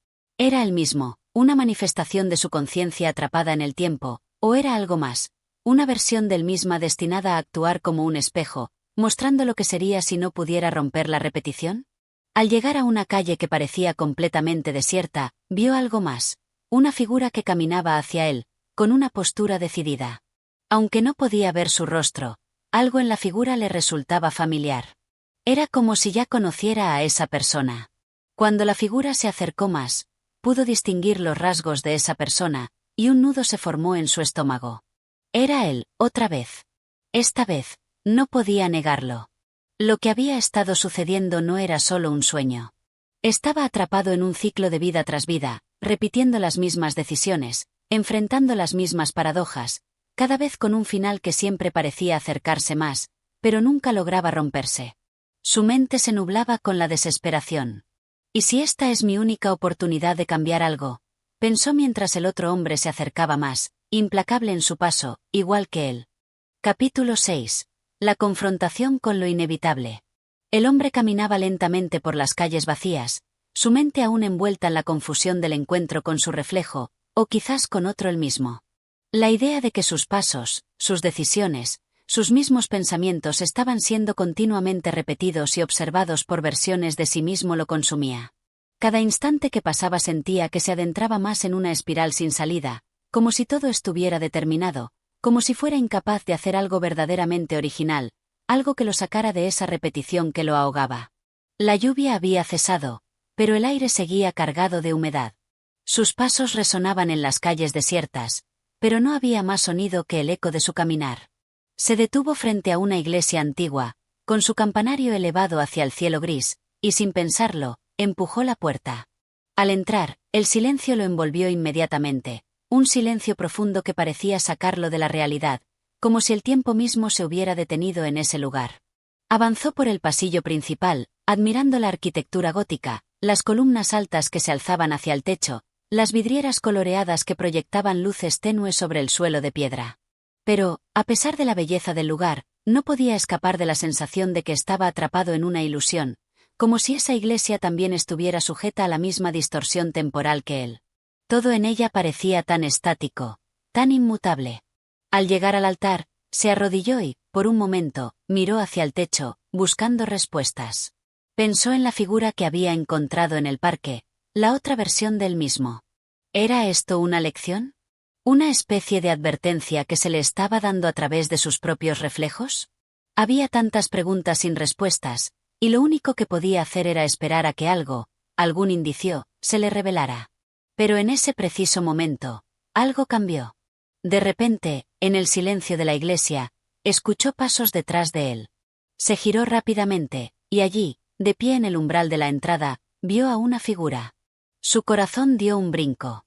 ¿Era él mismo, una manifestación de su conciencia atrapada en el tiempo, o era algo más, una versión del misma destinada a actuar como un espejo, mostrando lo que sería si no pudiera romper la repetición? Al llegar a una calle que parecía completamente desierta, vio algo más, una figura que caminaba hacia él, con una postura decidida. Aunque no podía ver su rostro, algo en la figura le resultaba familiar. Era como si ya conociera a esa persona. Cuando la figura se acercó más, pudo distinguir los rasgos de esa persona, y un nudo se formó en su estómago. Era él, otra vez. Esta vez, no podía negarlo. Lo que había estado sucediendo no era solo un sueño. Estaba atrapado en un ciclo de vida tras vida, repitiendo las mismas decisiones, enfrentando las mismas paradojas, cada vez con un final que siempre parecía acercarse más, pero nunca lograba romperse. Su mente se nublaba con la desesperación. ¿Y si esta es mi única oportunidad de cambiar algo?, pensó mientras el otro hombre se acercaba más, implacable en su paso, igual que él. Capítulo 6. La confrontación con lo inevitable. El hombre caminaba lentamente por las calles vacías, su mente aún envuelta en la confusión del encuentro con su reflejo, o quizás con otro él mismo. La idea de que sus pasos, sus decisiones, sus mismos pensamientos estaban siendo continuamente repetidos y observados por versiones de sí mismo lo consumía. Cada instante que pasaba sentía que se adentraba más en una espiral sin salida, como si todo estuviera determinado, como si fuera incapaz de hacer algo verdaderamente original, algo que lo sacara de esa repetición que lo ahogaba. La lluvia había cesado, pero el aire seguía cargado de humedad. Sus pasos resonaban en las calles desiertas, pero no había más sonido que el eco de su caminar. Se detuvo frente a una iglesia antigua, con su campanario elevado hacia el cielo gris, y sin pensarlo, empujó la puerta. Al entrar, el silencio lo envolvió inmediatamente, un silencio profundo que parecía sacarlo de la realidad, como si el tiempo mismo se hubiera detenido en ese lugar. Avanzó por el pasillo principal, admirando la arquitectura gótica, las columnas altas que se alzaban hacia el techo, las vidrieras coloreadas que proyectaban luces tenues sobre el suelo de piedra. Pero, a pesar de la belleza del lugar, no podía escapar de la sensación de que estaba atrapado en una ilusión, como si esa iglesia también estuviera sujeta a la misma distorsión temporal que él. Todo en ella parecía tan estático, tan inmutable. Al llegar al altar, se arrodilló y, por un momento, miró hacia el techo, buscando respuestas. Pensó en la figura que había encontrado en el parque, la otra versión del mismo. ¿Era esto una lección? ¿Una especie de advertencia que se le estaba dando a través de sus propios reflejos? Había tantas preguntas sin respuestas, y lo único que podía hacer era esperar a que algo, algún indicio, se le revelara. Pero en ese preciso momento, algo cambió. De repente, en el silencio de la iglesia, escuchó pasos detrás de él. Se giró rápidamente, y allí, de pie en el umbral de la entrada, vio a una figura. Su corazón dio un brinco.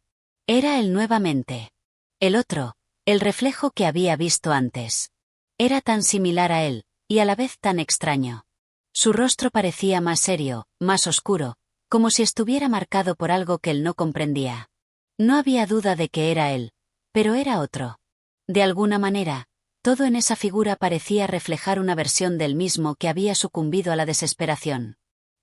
Era él nuevamente. El otro, el reflejo que había visto antes. Era tan similar a él, y a la vez tan extraño. Su rostro parecía más serio, más oscuro, como si estuviera marcado por algo que él no comprendía. No había duda de que era él, pero era otro. De alguna manera, todo en esa figura parecía reflejar una versión del mismo que había sucumbido a la desesperación.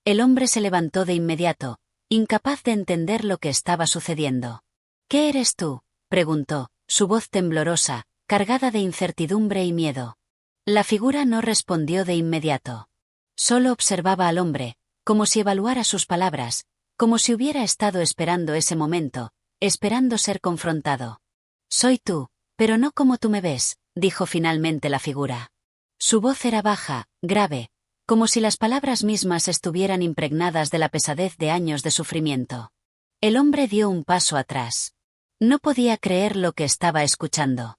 El hombre se levantó de inmediato, incapaz de entender lo que estaba sucediendo. ¿Qué eres tú?, preguntó, su voz temblorosa, cargada de incertidumbre y miedo. La figura no respondió de inmediato. Solo observaba al hombre, como si evaluara sus palabras, como si hubiera estado esperando ese momento, esperando ser confrontado. Soy tú, pero no como tú me ves, dijo finalmente la figura. Su voz era baja, grave, como si las palabras mismas estuvieran impregnadas de la pesadez de años de sufrimiento. El hombre dio un paso atrás. No podía creer lo que estaba escuchando.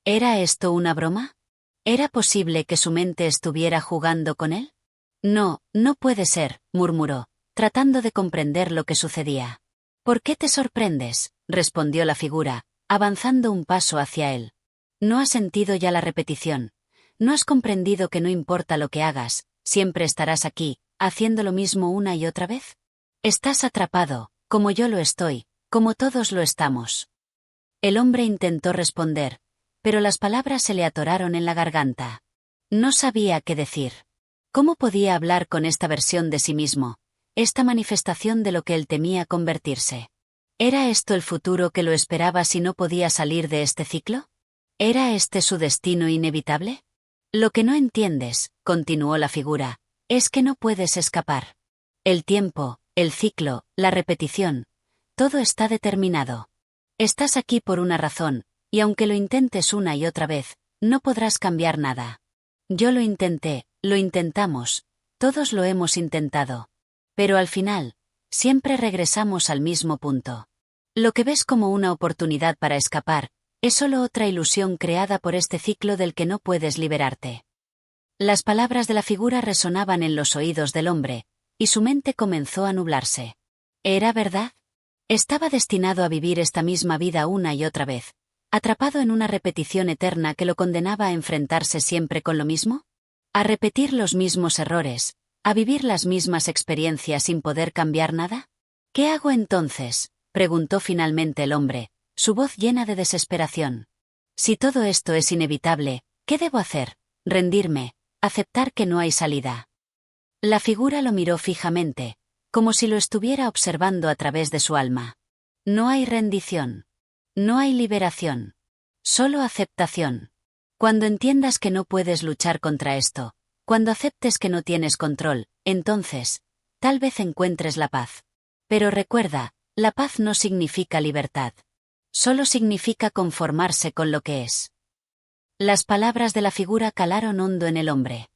¿Era esto una broma? ¿Era posible que su mente estuviera jugando con él? No, no puede ser, murmuró, tratando de comprender lo que sucedía. ¿Por qué te sorprendes?, respondió la figura, avanzando un paso hacia él. ¿No has sentido ya la repetición? ¿No has comprendido que no importa lo que hagas, siempre estarás aquí, haciendo lo mismo una y otra vez? Estás atrapado, como yo lo estoy, como todos lo estamos. El hombre intentó responder, pero las palabras se le atoraron en la garganta. No sabía qué decir. ¿Cómo podía hablar con esta versión de sí mismo, esta manifestación de lo que él temía convertirse? ¿Era esto el futuro que lo esperaba si no podía salir de este ciclo? ¿Era este su destino inevitable? Lo que no entiendes, continuó la figura, es que no puedes escapar. El tiempo, el ciclo, la repetición, todo está determinado. Estás aquí por una razón, y aunque lo intentes una y otra vez, no podrás cambiar nada. Yo lo intenté, lo intentamos, todos lo hemos intentado. Pero al final, siempre regresamos al mismo punto. Lo que ves como una oportunidad para escapar, es solo otra ilusión creada por este ciclo del que no puedes liberarte. Las palabras de la figura resonaban en los oídos del hombre, y su mente comenzó a nublarse. ¿Era verdad? ¿Estaba destinado a vivir esta misma vida una y otra vez, atrapado en una repetición eterna que lo condenaba a enfrentarse siempre con lo mismo? ¿A repetir los mismos errores, a vivir las mismas experiencias sin poder cambiar nada? ¿Qué hago entonces?, preguntó finalmente el hombre, su voz llena de desesperación. Si todo esto es inevitable, ¿qué debo hacer? ¿Rendirme? ¿Aceptar que no hay salida? La figura lo miró fijamente, como si lo estuviera observando a través de su alma. No hay rendición. No hay liberación. Solo aceptación. Cuando entiendas que no puedes luchar contra esto, cuando aceptes que no tienes control, entonces, tal vez encuentres la paz. Pero recuerda, la paz no significa libertad. Solo significa conformarse con lo que es. Las palabras de la figura calaron hondo en el hombre.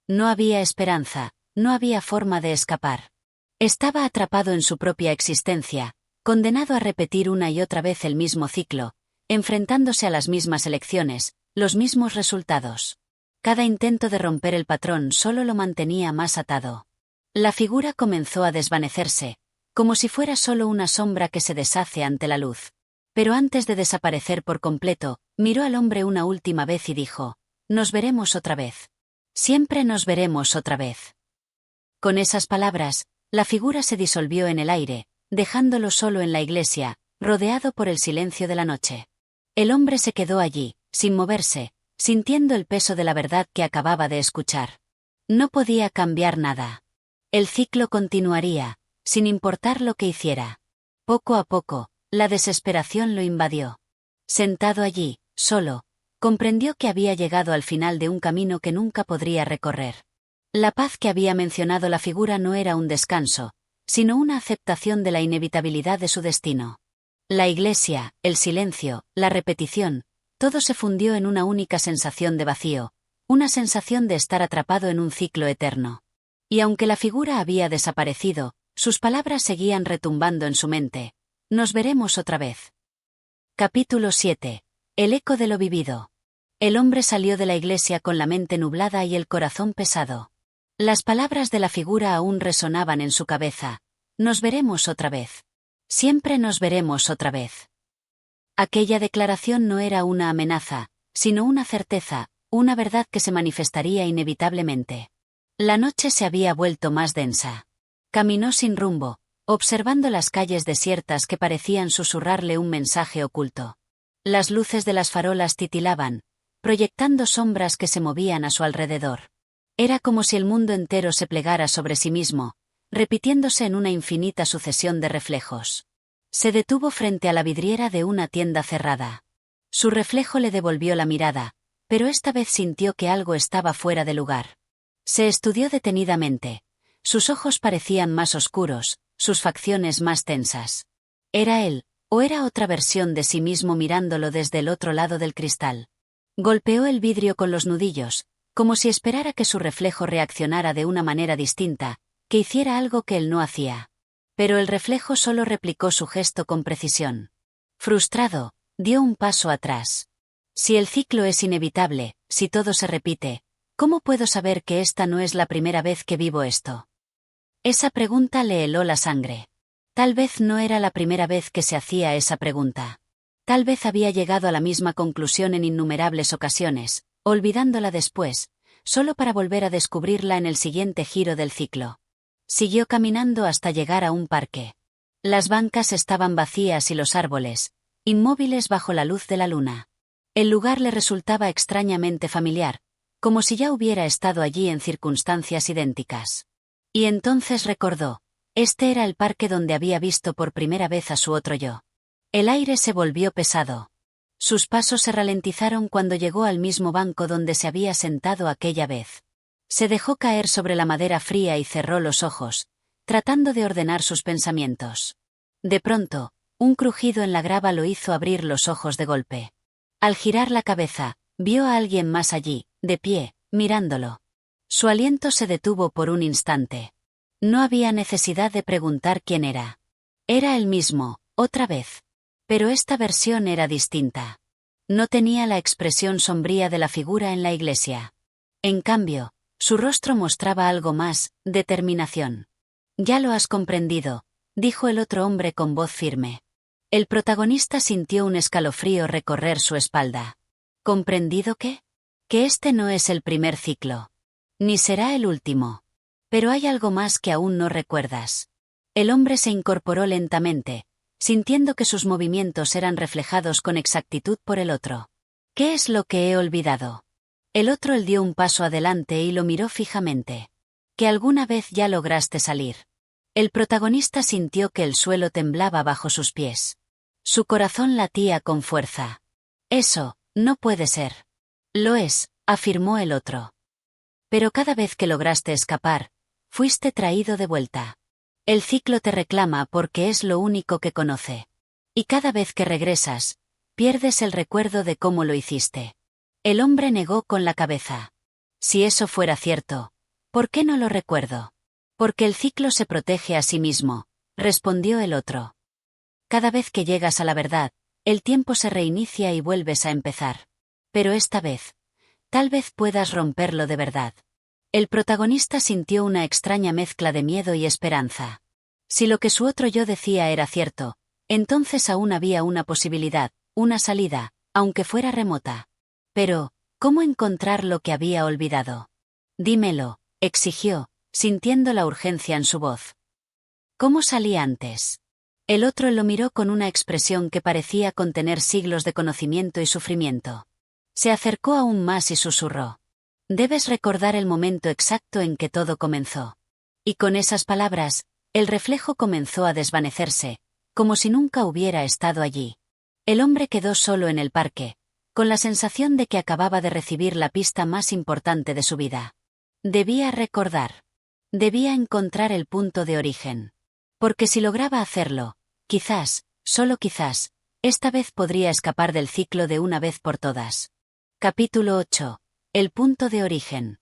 No había esperanza, no había forma de escapar. Estaba atrapado en su propia existencia, condenado a repetir una y otra vez el mismo ciclo, enfrentándose a las mismas elecciones, los mismos resultados. Cada intento de romper el patrón solo lo mantenía más atado. La figura comenzó a desvanecerse, como si fuera solo una sombra que se deshace ante la luz. Pero antes de desaparecer por completo, miró al hombre una última vez y dijo: «Nos veremos otra vez. Siempre nos veremos otra vez». Con esas palabras, la figura se disolvió en el aire, dejándolo solo en la iglesia, rodeado por el silencio de la noche. El hombre se quedó allí, sin moverse, sintiendo el peso de la verdad que acababa de escuchar. No podía cambiar nada. El ciclo continuaría, sin importar lo que hiciera. Poco a poco, la desesperación lo invadió. Sentado allí, solo, comprendió que había llegado al final de un camino que nunca podría recorrer. La paz que había mencionado la figura no era un descanso, sino una aceptación de la inevitabilidad de su destino. La iglesia, el silencio, la repetición, todo se fundió en una única sensación de vacío, una sensación de estar atrapado en un ciclo eterno. Y aunque la figura había desaparecido, sus palabras seguían retumbando en su mente. Nos veremos otra vez. Capítulo 7. El eco de lo vivido. El hombre salió de la iglesia con la mente nublada y el corazón pesado. Las palabras de la figura aún resonaban en su cabeza. Nos veremos otra vez. Siempre nos veremos otra vez. Aquella declaración no era una amenaza, sino una certeza, una verdad que se manifestaría inevitablemente. La noche se había vuelto más densa. Caminó sin rumbo, observando las calles desiertas que parecían susurrarle un mensaje oculto. Las luces de las farolas titilaban, proyectando sombras que se movían a su alrededor. Era como si el mundo entero se plegara sobre sí mismo, repitiéndose en una infinita sucesión de reflejos. Se detuvo frente a la vidriera de una tienda cerrada. Su reflejo le devolvió la mirada, pero esta vez sintió que algo estaba fuera de lugar. Se estudió detenidamente. Sus ojos parecían más oscuros, sus facciones más tensas. ¿Era él, o era otra versión de sí mismo mirándolo desde el otro lado del cristal? Golpeó el vidrio con los nudillos, como si esperara que su reflejo reaccionara de una manera distinta, que hiciera algo que él no hacía. Pero el reflejo solo replicó su gesto con precisión. Frustrado, dio un paso atrás. Si el ciclo es inevitable, si todo se repite, ¿cómo puedo saber que esta no es la primera vez que vivo esto? Esa pregunta le heló la sangre. Tal vez no era la primera vez que se hacía esa pregunta. Tal vez había llegado a la misma conclusión en innumerables ocasiones, olvidándola después, solo para volver a descubrirla en el siguiente giro del ciclo. Siguió caminando hasta llegar a un parque. Las bancas estaban vacías y los árboles, inmóviles bajo la luz de la luna. El lugar le resultaba extrañamente familiar, como si ya hubiera estado allí en circunstancias idénticas. Y entonces recordó, este era el parque donde había visto por primera vez a su otro yo. El aire se volvió pesado. Sus pasos se ralentizaron cuando llegó al mismo banco donde se había sentado aquella vez. Se dejó caer sobre la madera fría y cerró los ojos, tratando de ordenar sus pensamientos. De pronto, un crujido en la grava lo hizo abrir los ojos de golpe. Al girar la cabeza, vio a alguien más allí, de pie, mirándolo. Su aliento se detuvo por un instante. No había necesidad de preguntar quién era. Era él mismo, otra vez. Pero esta versión era distinta. No tenía la expresión sombría de la figura en la iglesia. En cambio, su rostro mostraba algo más, determinación. «Ya lo has comprendido», dijo el otro hombre con voz firme. El protagonista sintió un escalofrío recorrer su espalda. ¿Comprendido qué? Que este no es el primer ciclo. Ni será el último. Pero hay algo más que aún no recuerdas. El hombre se incorporó lentamente, sintiendo que sus movimientos eran reflejados con exactitud por el otro. ¿Qué es lo que he olvidado? El otro él dio un paso adelante y lo miró fijamente. que alguna vez ya lograste salir. El protagonista sintió que el suelo temblaba bajo sus pies. Su corazón latía con fuerza. Eso, no puede ser. Lo es, afirmó el otro. Pero cada vez que lograste escapar, fuiste traído de vuelta. El ciclo te reclama porque es lo único que conoce. Y cada vez que regresas, pierdes el recuerdo de cómo lo hiciste. El hombre negó con la cabeza. Si eso fuera cierto, ¿por qué no lo recuerdo? Porque el ciclo se protege a sí mismo, respondió el otro. Cada vez que llegas a la verdad, el tiempo se reinicia y vuelves a empezar. Pero esta vez, tal vez puedas romperlo de verdad. El protagonista sintió una extraña mezcla de miedo y esperanza. Si lo que su otro yo decía era cierto, entonces aún había una posibilidad, una salida, aunque fuera remota. Pero, ¿cómo encontrar lo que había olvidado? Dímelo, exigió, sintiendo la urgencia en su voz. ¿Cómo salí antes? El otro lo miró con una expresión que parecía contener siglos de conocimiento y sufrimiento. Se acercó aún más y susurró. Debes recordar el momento exacto en que todo comenzó. Y con esas palabras, el reflejo comenzó a desvanecerse, como si nunca hubiera estado allí. El hombre quedó solo en el parque, con la sensación de que acababa de recibir la pista más importante de su vida. Debía recordar. Debía encontrar el punto de origen. Porque si lograba hacerlo, quizás, solo quizás, esta vez podría escapar del ciclo de una vez por todas. Capítulo 8. El punto de origen.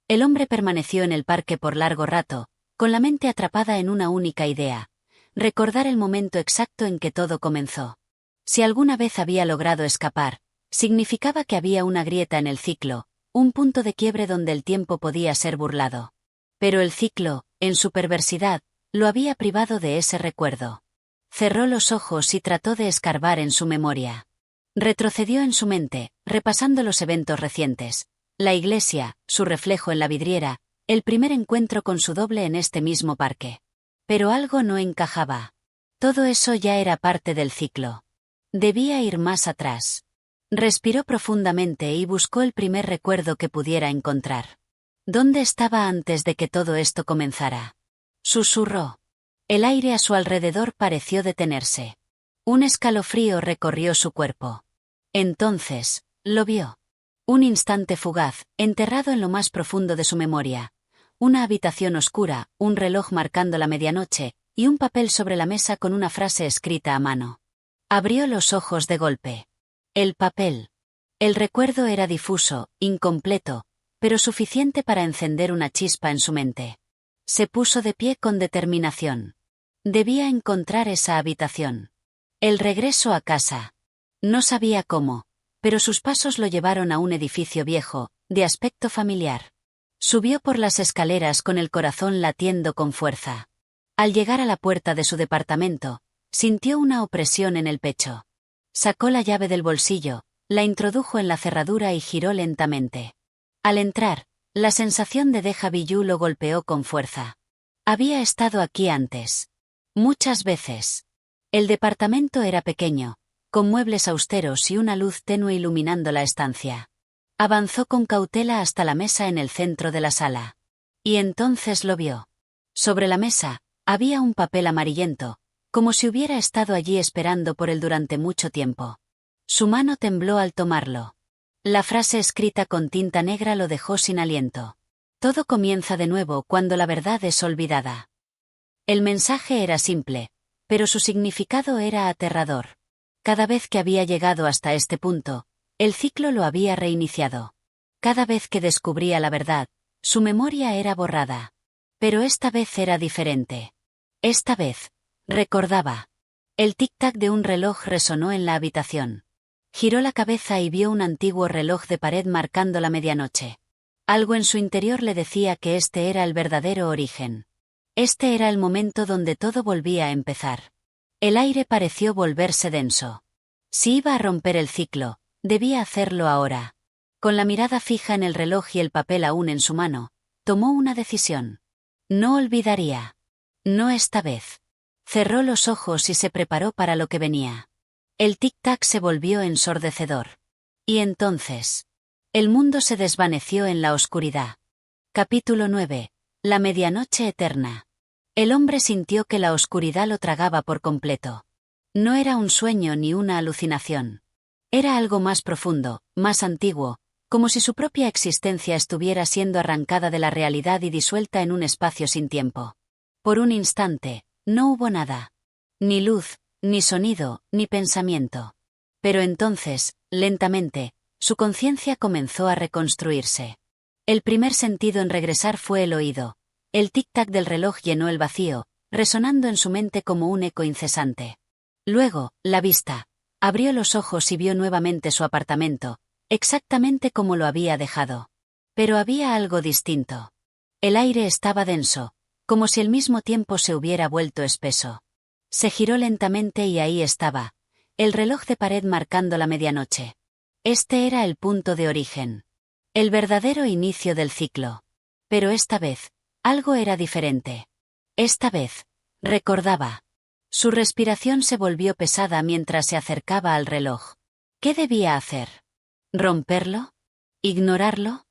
El hombre permaneció en el parque por largo rato, con la mente atrapada en una única idea: recordar el momento exacto en que todo comenzó. Si alguna vez había logrado escapar, significaba que había una grieta en el ciclo, un punto de quiebre donde el tiempo podía ser burlado. Pero el ciclo, en su perversidad, lo había privado de ese recuerdo. Cerró los ojos y trató de escarbar en su memoria. Retrocedió en su mente, repasando los eventos recientes. La iglesia, su reflejo en la vidriera, el primer encuentro con su doble en este mismo parque. Pero algo no encajaba. Todo eso ya era parte del ciclo. Debía ir más atrás. Respiró profundamente y buscó el primer recuerdo que pudiera encontrar. ¿Dónde estaba antes de que todo esto comenzara? Susurró. El aire a su alrededor pareció detenerse. Un escalofrío recorrió su cuerpo. Entonces, lo vio. Un instante fugaz, enterrado en lo más profundo de su memoria. Una habitación oscura, un reloj marcando la medianoche, y un papel sobre la mesa con una frase escrita a mano. Abrió los ojos de golpe. El papel. El recuerdo era difuso, incompleto, pero suficiente para encender una chispa en su mente. Se puso de pie con determinación. Debía encontrar esa habitación. El regreso a casa. No sabía cómo, pero sus pasos lo llevaron a un edificio viejo, de aspecto familiar. Subió por las escaleras con el corazón latiendo con fuerza. Al llegar a la puerta de su departamento, sintió una opresión en el pecho. Sacó la llave del bolsillo, la introdujo en la cerradura y giró lentamente. Al entrar, la sensación de déjà vu lo golpeó con fuerza. Había estado aquí antes. Muchas veces. El departamento era pequeño, con muebles austeros y una luz tenue iluminando la estancia. Avanzó con cautela hasta la mesa en el centro de la sala. Y entonces lo vio. Sobre la mesa, había un papel amarillento, como si hubiera estado allí esperando por él durante mucho tiempo. Su mano tembló al tomarlo. La frase escrita con tinta negra lo dejó sin aliento. Todo comienza de nuevo cuando la verdad es olvidada. El mensaje era simple, pero su significado era aterrador. Cada vez que había llegado hasta este punto, el ciclo lo había reiniciado. Cada vez que descubría la verdad, su memoria era borrada. Pero esta vez era diferente. Esta vez, recordaba. El tic-tac de un reloj resonó en la habitación. Giró la cabeza y vio un antiguo reloj de pared marcando la medianoche. Algo en su interior le decía que este era el verdadero origen. Este era el momento donde todo volvía a empezar. El aire pareció volverse denso. Si iba a romper el ciclo, debía hacerlo ahora. Con la mirada fija en el reloj y el papel aún en su mano, tomó una decisión. No olvidaría. No esta vez. Cerró los ojos y se preparó para lo que venía. El tic-tac se volvió ensordecedor. Y entonces, el mundo se desvaneció en la oscuridad. Capítulo 9. La medianoche eterna. El hombre sintió que la oscuridad lo tragaba por completo. No era un sueño ni una alucinación. Era algo más profundo, más antiguo, como si su propia existencia estuviera siendo arrancada de la realidad y disuelta en un espacio sin tiempo. Por un instante, no hubo nada. Ni luz, ni sonido, ni pensamiento. Pero entonces, lentamente, su conciencia comenzó a reconstruirse. El primer sentido en regresar fue el oído. El tic-tac del reloj llenó el vacío, resonando en su mente como un eco incesante. Luego, la vista. Abrió los ojos y vio nuevamente su apartamento, exactamente como lo había dejado. Pero había algo distinto. El aire estaba denso, como si al mismo tiempo se hubiera vuelto espeso. Se giró lentamente y ahí estaba, el reloj de pared marcando la medianoche. Este era el punto de origen. El verdadero inicio del ciclo. Pero esta vez, algo era diferente. Esta vez, recordaba. Su respiración se volvió pesada mientras se acercaba al reloj. ¿Qué debía hacer? ¿Romperlo? ¿Ignorarlo?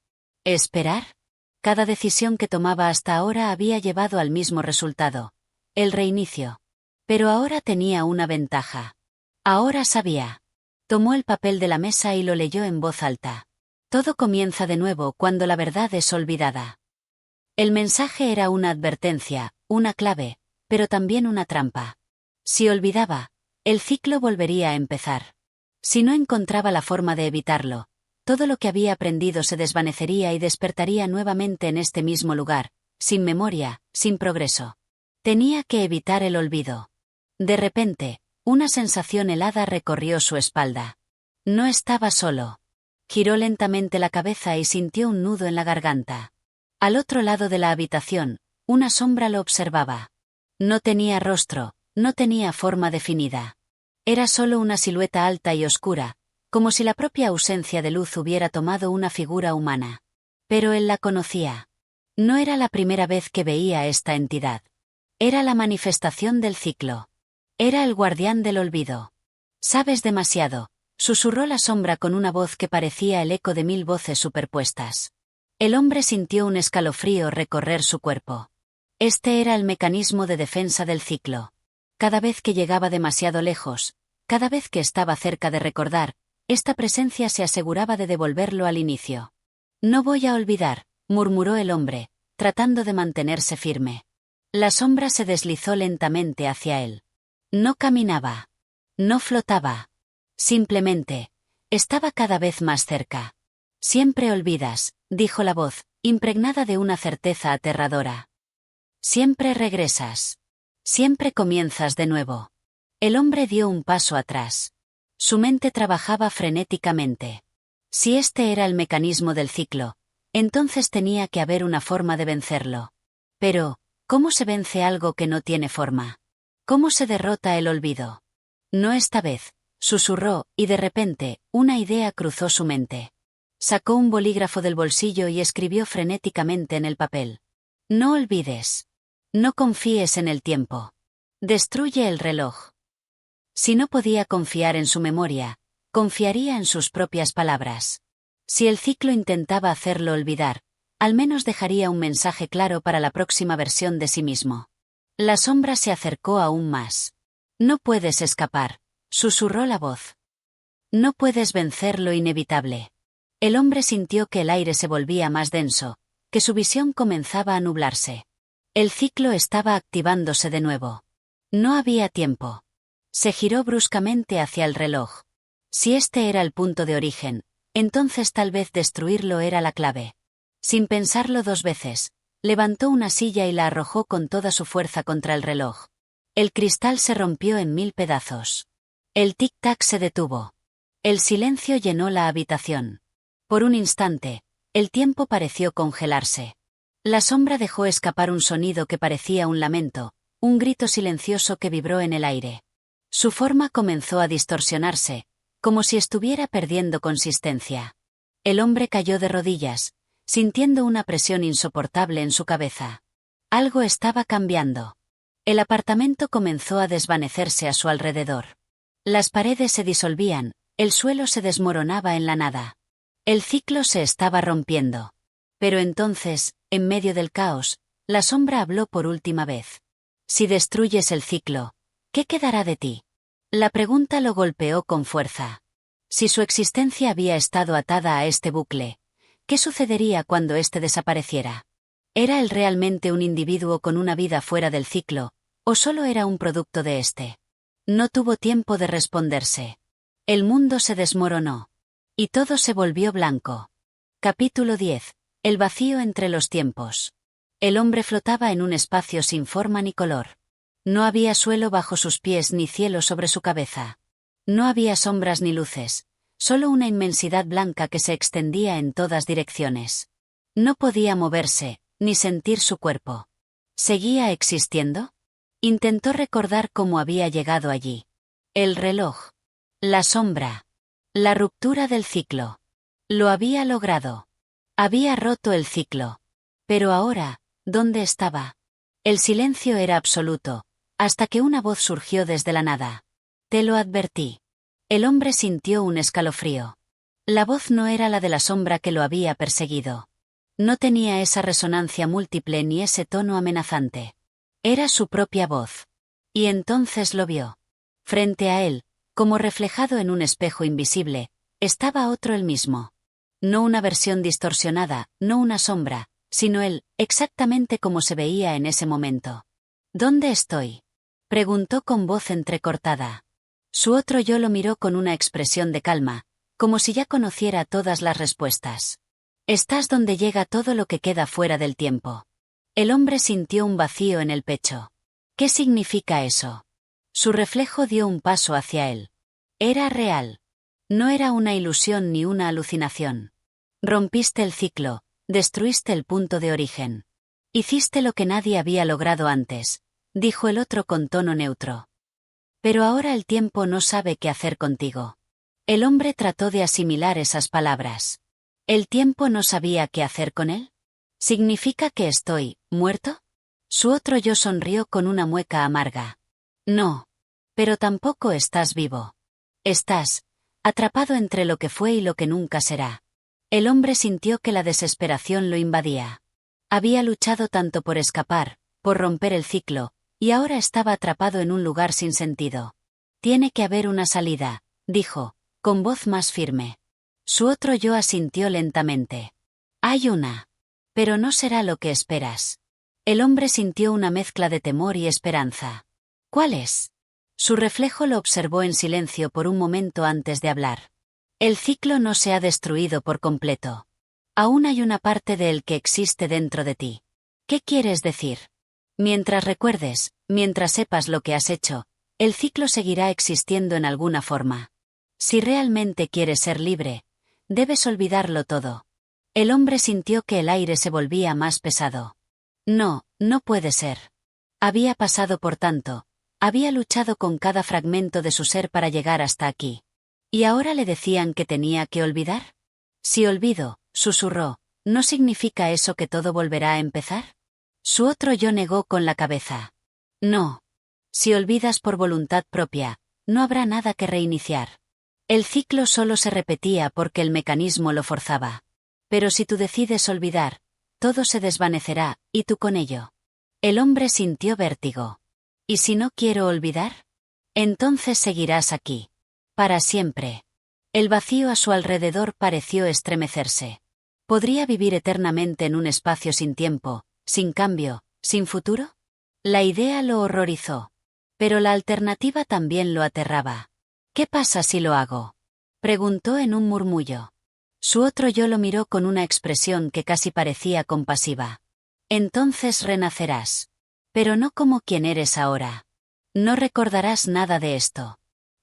¿Esperar? Cada decisión que tomaba hasta ahora había llevado al mismo resultado. El reinicio. Pero ahora tenía una ventaja. Ahora sabía. Tomó el papel de la mesa y lo leyó en voz alta. Todo comienza de nuevo cuando la verdad es olvidada. El mensaje era una advertencia, una clave, pero también una trampa. Si olvidaba, el ciclo volvería a empezar. Si no encontraba la forma de evitarlo, todo lo que había aprendido se desvanecería y despertaría nuevamente en este mismo lugar, sin memoria, sin progreso. Tenía que evitar el olvido. De repente, una sensación helada recorrió su espalda. No estaba solo. Giró lentamente la cabeza y sintió un nudo en la garganta. Al otro lado de la habitación, una sombra lo observaba. No tenía rostro, no tenía forma definida. Era solo una silueta alta y oscura, como si la propia ausencia de luz hubiera tomado una figura humana. Pero él la conocía. No era la primera vez que veía a esta entidad. Era la manifestación del ciclo. Era el guardián del olvido. «Sabes demasiado», susurró la sombra con una voz que parecía el eco de 1000 voces superpuestas. El hombre sintió un escalofrío recorrer su cuerpo. Este era el mecanismo de defensa del ciclo. Cada vez que llegaba demasiado lejos, cada vez que estaba cerca de recordar, esta presencia se aseguraba de devolverlo al inicio. «No voy a olvidar», murmuró el hombre, tratando de mantenerse firme. La sombra se deslizó lentamente hacia él. No caminaba. No flotaba. Simplemente, estaba cada vez más cerca. «Siempre olvidas», dijo la voz, impregnada de una certeza aterradora. «Siempre regresas. Siempre comienzas de nuevo». El hombre dio un paso atrás. Su mente trabajaba frenéticamente. Si este era el mecanismo del ciclo, entonces tenía que haber una forma de vencerlo. Pero, ¿cómo se vence algo que no tiene forma? ¿Cómo se derrota el olvido? No esta vez, susurró, y de repente, una idea cruzó su mente. Sacó un bolígrafo del bolsillo y escribió frenéticamente en el papel. «No olvides. No confíes en el tiempo. Destruye el reloj». Si no podía confiar en su memoria, confiaría en sus propias palabras. Si el ciclo intentaba hacerlo olvidar, al menos dejaría un mensaje claro para la próxima versión de sí mismo. La sombra se acercó aún más. «No puedes escapar», susurró la voz. «No puedes vencer lo inevitable». El hombre sintió que el aire se volvía más denso, que su visión comenzaba a nublarse. El ciclo estaba activándose de nuevo. No había tiempo. Se giró bruscamente hacia el reloj. Si este era el punto de origen, entonces tal vez destruirlo era la clave. Sin pensarlo 2 veces, levantó una silla y la arrojó con toda su fuerza contra el reloj. El cristal se rompió en 1000 pedazos. El tic-tac se detuvo. El silencio llenó la habitación. Por un instante, el tiempo pareció congelarse. La sombra dejó escapar un sonido que parecía un lamento, un grito silencioso que vibró en el aire. Su forma comenzó a distorsionarse, como si estuviera perdiendo consistencia. El hombre cayó de rodillas, sintiendo una presión insoportable en su cabeza. Algo estaba cambiando. El apartamento comenzó a desvanecerse a su alrededor. Las paredes se disolvían, el suelo se desmoronaba en la nada. El ciclo se estaba rompiendo. Pero entonces, en medio del caos, La sombra habló por última vez. Si destruyes el ciclo, ¿qué quedará de ti? La pregunta lo golpeó con fuerza. Si su existencia había estado atada a este bucle, ¿qué sucedería cuando éste desapareciera? ¿Era él realmente un individuo con una vida fuera del ciclo, o solo era un producto de este? No tuvo tiempo de responderse. El mundo se desmoronó. Y todo se volvió blanco. Capítulo 10. El vacío entre los tiempos. El hombre flotaba en un espacio sin forma ni color. No había suelo bajo sus pies ni cielo sobre su cabeza. No había sombras ni luces, solo una inmensidad blanca que se extendía en todas direcciones. No podía moverse, ni sentir su cuerpo. ¿Seguía existiendo? Intentó recordar cómo había llegado allí. El reloj. La sombra. La ruptura del ciclo. Lo había logrado. Había roto el ciclo. Pero ahora, ¿dónde estaba? El silencio era absoluto, hasta que una voz surgió desde la nada. Te lo advertí. El hombre sintió un escalofrío. La voz no era la de la sombra que lo había perseguido. No tenía esa resonancia múltiple ni ese tono amenazante. Era su propia voz. Y entonces lo vio. Frente a él, como reflejado en un espejo invisible, estaba otro él mismo. No una versión distorsionada, no una sombra, sino él, exactamente como se veía en ese momento. ¿Dónde estoy?, preguntó con voz entrecortada. Su otro yo lo miró con una expresión de calma, como si ya conociera todas las respuestas. Estás donde llega todo lo que queda fuera del tiempo. El hombre sintió un vacío en el pecho. ¿Qué significa eso? Su reflejo dio un paso hacia él. Era real. No era una ilusión ni una alucinación. Rompiste el ciclo, destruiste el punto de origen. Hiciste lo que nadie había logrado antes, dijo el otro con tono neutro. Pero ahora el tiempo no sabe qué hacer contigo. El hombre trató de asimilar esas palabras. ¿El tiempo no sabía qué hacer con él? ¿Significa que estoy muerto? Su otro yo sonrió con una mueca amarga. No. Pero tampoco estás vivo. Estás atrapado entre lo que fue y lo que nunca será. El hombre sintió que la desesperación lo invadía. Había luchado tanto por escapar, por romper el ciclo, y ahora estaba atrapado en un lugar sin sentido. Tiene que haber una salida, dijo, con voz más firme. Su otro yo asintió lentamente. Hay una. Pero no será lo que esperas. El hombre sintió una mezcla de temor y esperanza. ¿Cuál es? Su reflejo lo observó en silencio por un momento antes de hablar. El ciclo no se ha destruido por completo. Aún hay una parte de él que existe dentro de ti. ¿Qué quieres decir? Mientras recuerdes, mientras sepas lo que has hecho, el ciclo seguirá existiendo en alguna forma. Si realmente quieres ser libre, debes olvidarlo todo. El hombre sintió que el aire se volvía más pesado. No, no puede ser. Había pasado por tanto, había luchado con cada fragmento de su ser para llegar hasta aquí. ¿Y ahora le decían que tenía que olvidar? Si olvido, susurró, ¿no significa eso que todo volverá a empezar? Su otro yo negó con la cabeza. No. Si olvidas por voluntad propia, no habrá nada que reiniciar. El ciclo solo se repetía porque el mecanismo lo forzaba. Pero si tú decides olvidar, todo se desvanecerá, y tú con ello. El hombre sintió vértigo. ¿Y si no quiero olvidar? Entonces seguirás aquí. Para siempre. El vacío a su alrededor pareció estremecerse. ¿Podría vivir eternamente en un espacio sin tiempo, sin cambio, sin futuro? La idea lo horrorizó. Pero la alternativa también lo aterraba. ¿Qué pasa si lo hago?, preguntó en un murmullo. Su otro yo lo miró con una expresión que casi parecía compasiva. Entonces renacerás. Pero no como quien eres ahora. No recordarás nada de esto.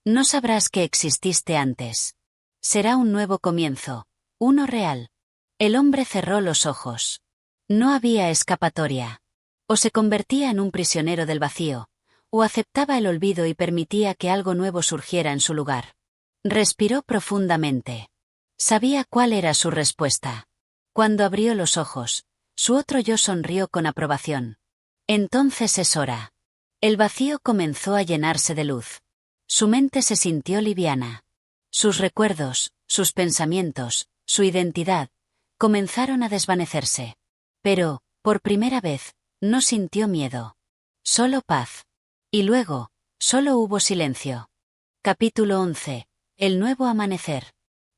No sabrás que exististe antes. Será un nuevo comienzo, uno real. El hombre cerró los ojos. No había escapatoria. O se convertía en un prisionero del vacío, o aceptaba el olvido y permitía que algo nuevo surgiera en su lugar. Respiró profundamente. Sabía cuál era su respuesta. Cuando abrió los ojos, su otro yo sonrió con aprobación. Entonces es hora. El vacío comenzó a llenarse de luz. Su mente se sintió liviana. Sus recuerdos, sus pensamientos, su identidad, comenzaron a desvanecerse. Pero, por primera vez, no sintió miedo. Solo paz. Y luego, solo hubo silencio. Capítulo 11. El nuevo amanecer.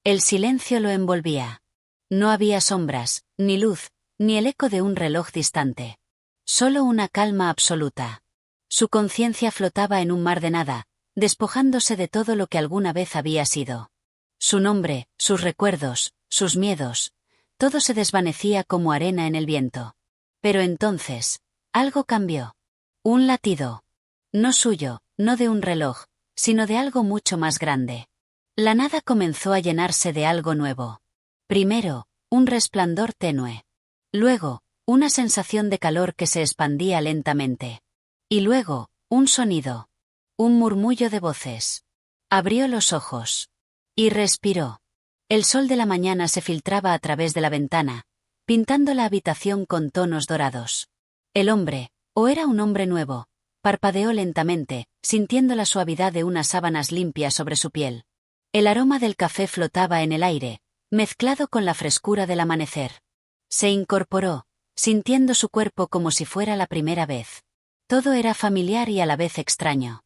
El silencio lo envolvía. No había sombras, ni luz, ni el eco de un reloj distante. Solo una calma absoluta. Su conciencia flotaba en un mar de nada, despojándose de todo lo que alguna vez había sido. Su nombre, sus recuerdos, sus miedos, todo se desvanecía como arena en el viento. Pero entonces, algo cambió. Un latido. No suyo, no de un reloj, sino de algo mucho más grande. La nada comenzó a llenarse de algo nuevo. Primero, un resplandor tenue. Luego, una sensación de calor que se expandía lentamente. Y luego, un sonido. Un murmullo de voces. Abrió los ojos. Y respiró. El sol de la mañana se filtraba a través de la ventana, pintando la habitación con tonos dorados. El hombre, o era un hombre nuevo, parpadeó lentamente, sintiendo la suavidad de unas sábanas limpias sobre su piel. El aroma del café flotaba en el aire, mezclado con la frescura del amanecer. Se incorporó, sintiendo su cuerpo como si fuera la primera vez. Todo era familiar y a la vez extraño.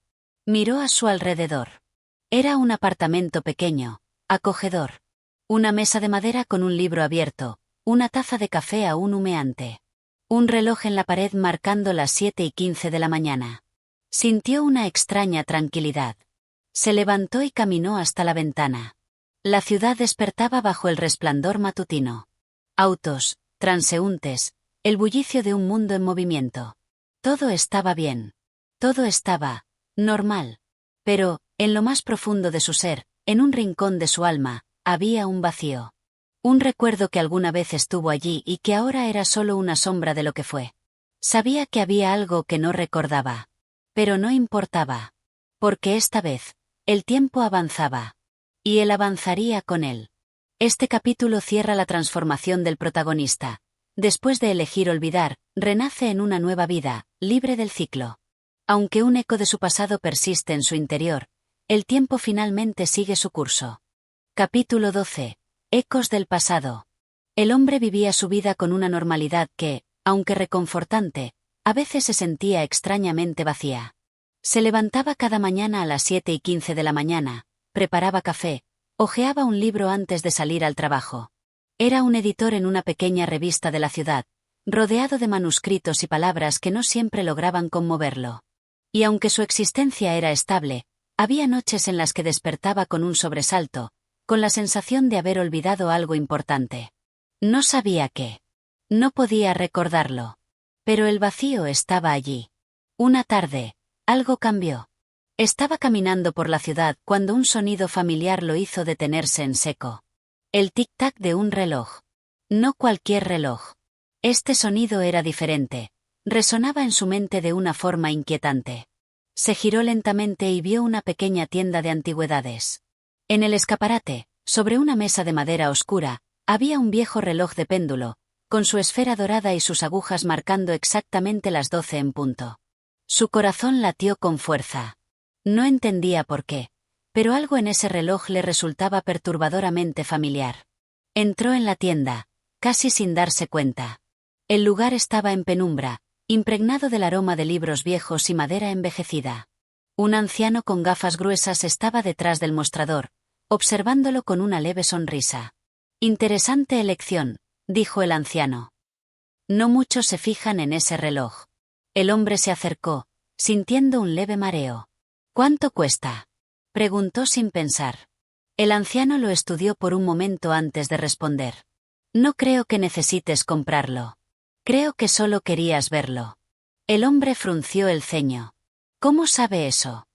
Miró a su alrededor. Era un apartamento pequeño, acogedor. Una mesa de madera con un libro abierto, una taza de café aún humeante. Un reloj en la pared marcando las 7:15 de la mañana. Sintió una extraña tranquilidad. Se levantó y caminó hasta la ventana. La ciudad despertaba bajo el resplandor matutino. Autos, transeúntes, el bullicio de un mundo en movimiento. Todo estaba bien. Todo estaba normal. Pero, en lo más profundo de su ser, en un rincón de su alma, había un vacío. Un recuerdo que alguna vez estuvo allí y que ahora era solo una sombra de lo que fue. Sabía que había algo que no recordaba. Pero no importaba. Porque esta vez, el tiempo avanzaba. Y él avanzaría con él. Este capítulo cierra la transformación del protagonista. Después de elegir olvidar, renace en una nueva vida, libre del ciclo. Aunque un eco de su pasado persiste en su interior, el tiempo finalmente sigue su curso. Capítulo 12. Ecos del pasado. El hombre vivía su vida con una normalidad que, aunque reconfortante, a veces se sentía extrañamente vacía. Se levantaba cada mañana a las 7:15 de la mañana, preparaba café, hojeaba un libro antes de salir al trabajo. Era un editor en una pequeña revista de la ciudad, rodeado de manuscritos y palabras que no siempre lograban conmoverlo. Y aunque su existencia era estable, había noches en las que despertaba con un sobresalto, con la sensación de haber olvidado algo importante. No sabía qué. No podía recordarlo. Pero el vacío estaba allí. Una tarde, algo cambió. Estaba caminando por la ciudad cuando un sonido familiar lo hizo detenerse en seco. El tic-tac de un reloj. No cualquier reloj. Este sonido era diferente. Resonaba en su mente de una forma inquietante. Se giró lentamente y vio una pequeña tienda de antigüedades. En el escaparate, sobre una mesa de madera oscura, había un viejo reloj de péndulo, con su esfera dorada y sus agujas marcando exactamente las 12 en punto. Su corazón latió con fuerza. No entendía por qué, pero algo en ese reloj le resultaba perturbadoramente familiar. Entró en la tienda, casi sin darse cuenta. El lugar estaba en penumbra, impregnado del aroma de libros viejos y madera envejecida. Un anciano con gafas gruesas estaba detrás del mostrador, observándolo con una leve sonrisa. Interesante elección, dijo el anciano. No muchos se fijan en ese reloj. El hombre se acercó, sintiendo un leve mareo. ¿Cuánto cuesta?, preguntó sin pensar. El anciano lo estudió por un momento antes de responder. No creo que necesites comprarlo. Creo que solo querías verlo. El hombre frunció el ceño. ¿Cómo sabe eso?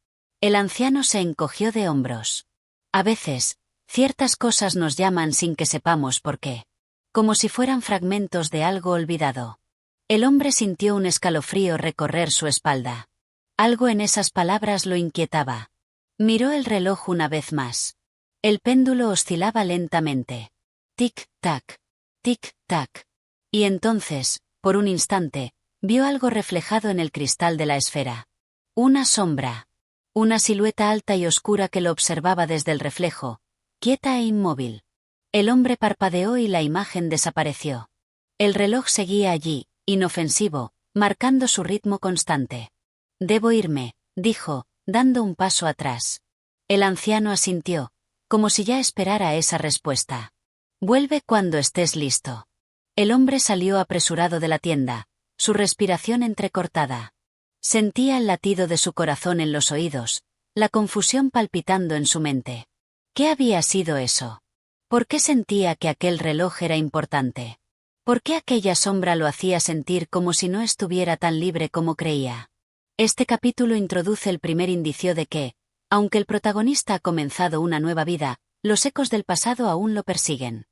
El anciano se encogió de hombros. A veces, ciertas cosas nos llaman sin que sepamos por qué. Como si fueran fragmentos de algo olvidado. El hombre sintió un escalofrío recorrer su espalda. Algo en esas palabras lo inquietaba. Miró el reloj una vez más. El péndulo oscilaba lentamente. Tic-tac, tic-tac. Y entonces, por un instante, vio algo reflejado en el cristal de la esfera. Una sombra. Una silueta alta y oscura que lo observaba desde el reflejo, quieta e inmóvil. El hombre parpadeó y la imagen desapareció. El reloj seguía allí, inofensivo, marcando su ritmo constante. Debo irme, dijo, dando un paso atrás. El anciano asintió, como si ya esperara esa respuesta. Vuelve cuando estés listo. El hombre salió apresurado de la tienda, su respiración entrecortada. Sentía el latido de su corazón en los oídos, la confusión palpitando en su mente. ¿Qué había sido eso? ¿Por qué sentía que aquel reloj era importante? ¿Por qué aquella sombra lo hacía sentir como si no estuviera tan libre como creía? Este capítulo introduce el primer indicio de que, aunque el protagonista ha comenzado una nueva vida, los ecos del pasado aún lo persiguen.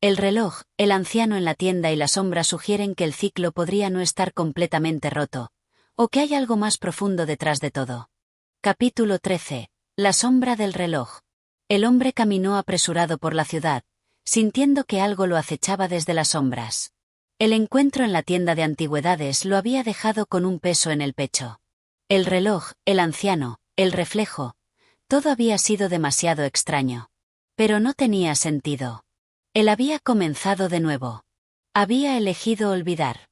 El reloj, el anciano en la tienda y la sombra sugieren que el ciclo podría no estar completamente roto, o que hay algo más profundo detrás de todo. Capítulo 13. La sombra del reloj. El hombre caminó apresurado por la ciudad, sintiendo que algo lo acechaba desde las sombras. El encuentro en la tienda de antigüedades lo había dejado con un peso en el pecho. El reloj, el anciano, el reflejo, todo había sido demasiado extraño. Pero no tenía sentido. Él había comenzado de nuevo. Había elegido olvidar.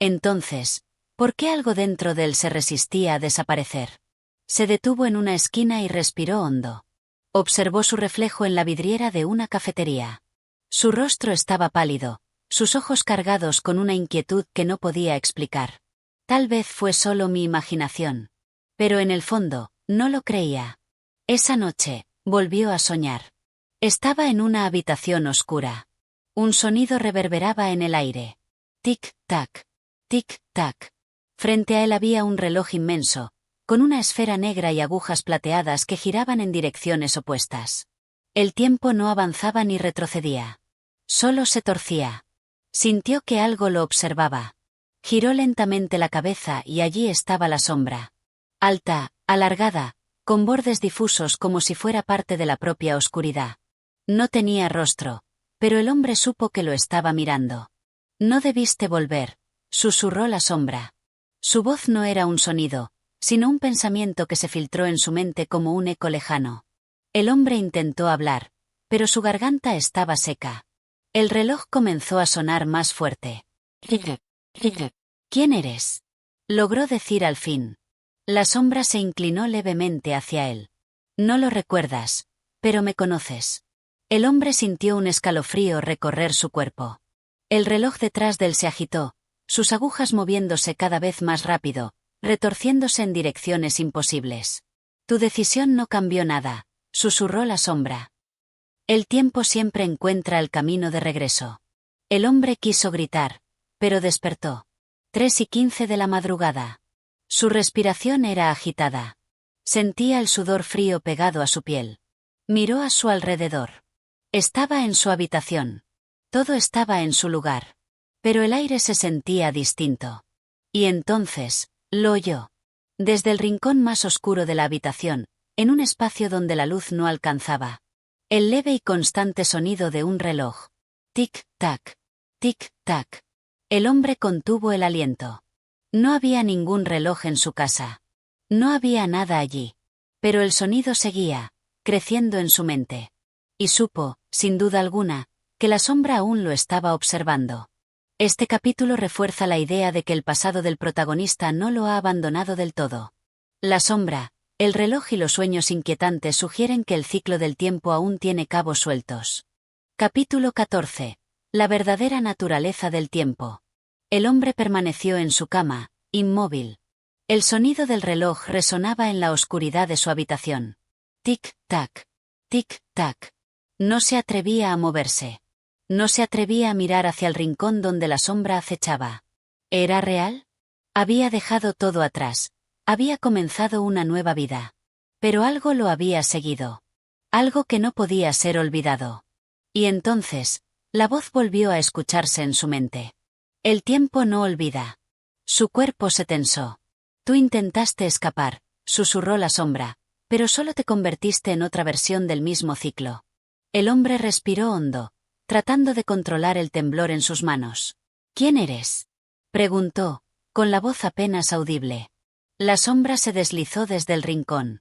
Entonces, ¿por qué algo dentro de él se resistía a desaparecer? Se detuvo en una esquina y respiró hondo. Observó su reflejo en la vidriera de una cafetería. Su rostro estaba pálido, sus ojos cargados con una inquietud que no podía explicar. Tal vez fue solo mi imaginación. Pero en el fondo, no lo creía. Esa noche, volvió a soñar. Estaba en una habitación oscura. Un sonido reverberaba en el aire. Tic-tac, tic-tac. Frente a él había un reloj inmenso, con una esfera negra y agujas plateadas que giraban en direcciones opuestas. El tiempo no avanzaba ni retrocedía. Solo se torcía. Sintió que algo lo observaba. Giró lentamente la cabeza y allí estaba la sombra. Alta, alargada, con bordes difusos como si fuera parte de la propia oscuridad. No tenía rostro, pero el hombre supo que lo estaba mirando. No debiste volver, susurró la sombra. Su voz no era un sonido, sino un pensamiento que se filtró en su mente como un eco lejano. El hombre intentó hablar, pero su garganta estaba seca. El reloj comenzó a sonar más fuerte. ¿Quién eres? Logró decir al fin. La sombra se inclinó levemente hacia él. No lo recuerdas, pero me conoces. El hombre sintió un escalofrío recorrer su cuerpo. El reloj detrás de él se agitó, sus agujas moviéndose cada vez más rápido, retorciéndose en direcciones imposibles. Tu decisión no cambió nada, susurró la sombra. El tiempo siempre encuentra el camino de regreso. El hombre quiso gritar, pero despertó. 3:15 de la madrugada. Su respiración era agitada. Sentía el sudor frío pegado a su piel. Miró a su alrededor. Estaba en su habitación. Todo estaba en su lugar. Pero el aire se sentía distinto. Y entonces, lo oyó. Desde el rincón más oscuro de la habitación, en un espacio donde la luz no alcanzaba. El leve y constante sonido de un reloj. Tic-tac, tic-tac. El hombre contuvo el aliento. No había ningún reloj en su casa. No había nada allí. Pero el sonido seguía, creciendo en su mente. Y supo, sin duda alguna, que la sombra aún lo estaba observando. Este capítulo refuerza la idea de que el pasado del protagonista no lo ha abandonado del todo. La sombra, el reloj y los sueños inquietantes sugieren que el ciclo del tiempo aún tiene cabos sueltos. Capítulo 14. La verdadera naturaleza del tiempo. El hombre permaneció en su cama, inmóvil. El sonido del reloj resonaba en la oscuridad de su habitación. Tic-tac, tic-tac. No se atrevía a moverse. No se atrevía a mirar hacia el rincón donde la sombra acechaba. ¿Era real? Había dejado todo atrás. Había comenzado una nueva vida. Pero algo lo había seguido. Algo que no podía ser olvidado. Y entonces, la voz volvió a escucharse en su mente. El tiempo no olvida. Su cuerpo se tensó. Tú intentaste escapar, susurró la sombra, pero solo te convertiste en otra versión del mismo ciclo. El hombre respiró hondo, tratando de controlar el temblor en sus manos. ¿Quién eres? Preguntó, con la voz apenas audible. La sombra se deslizó desde el rincón.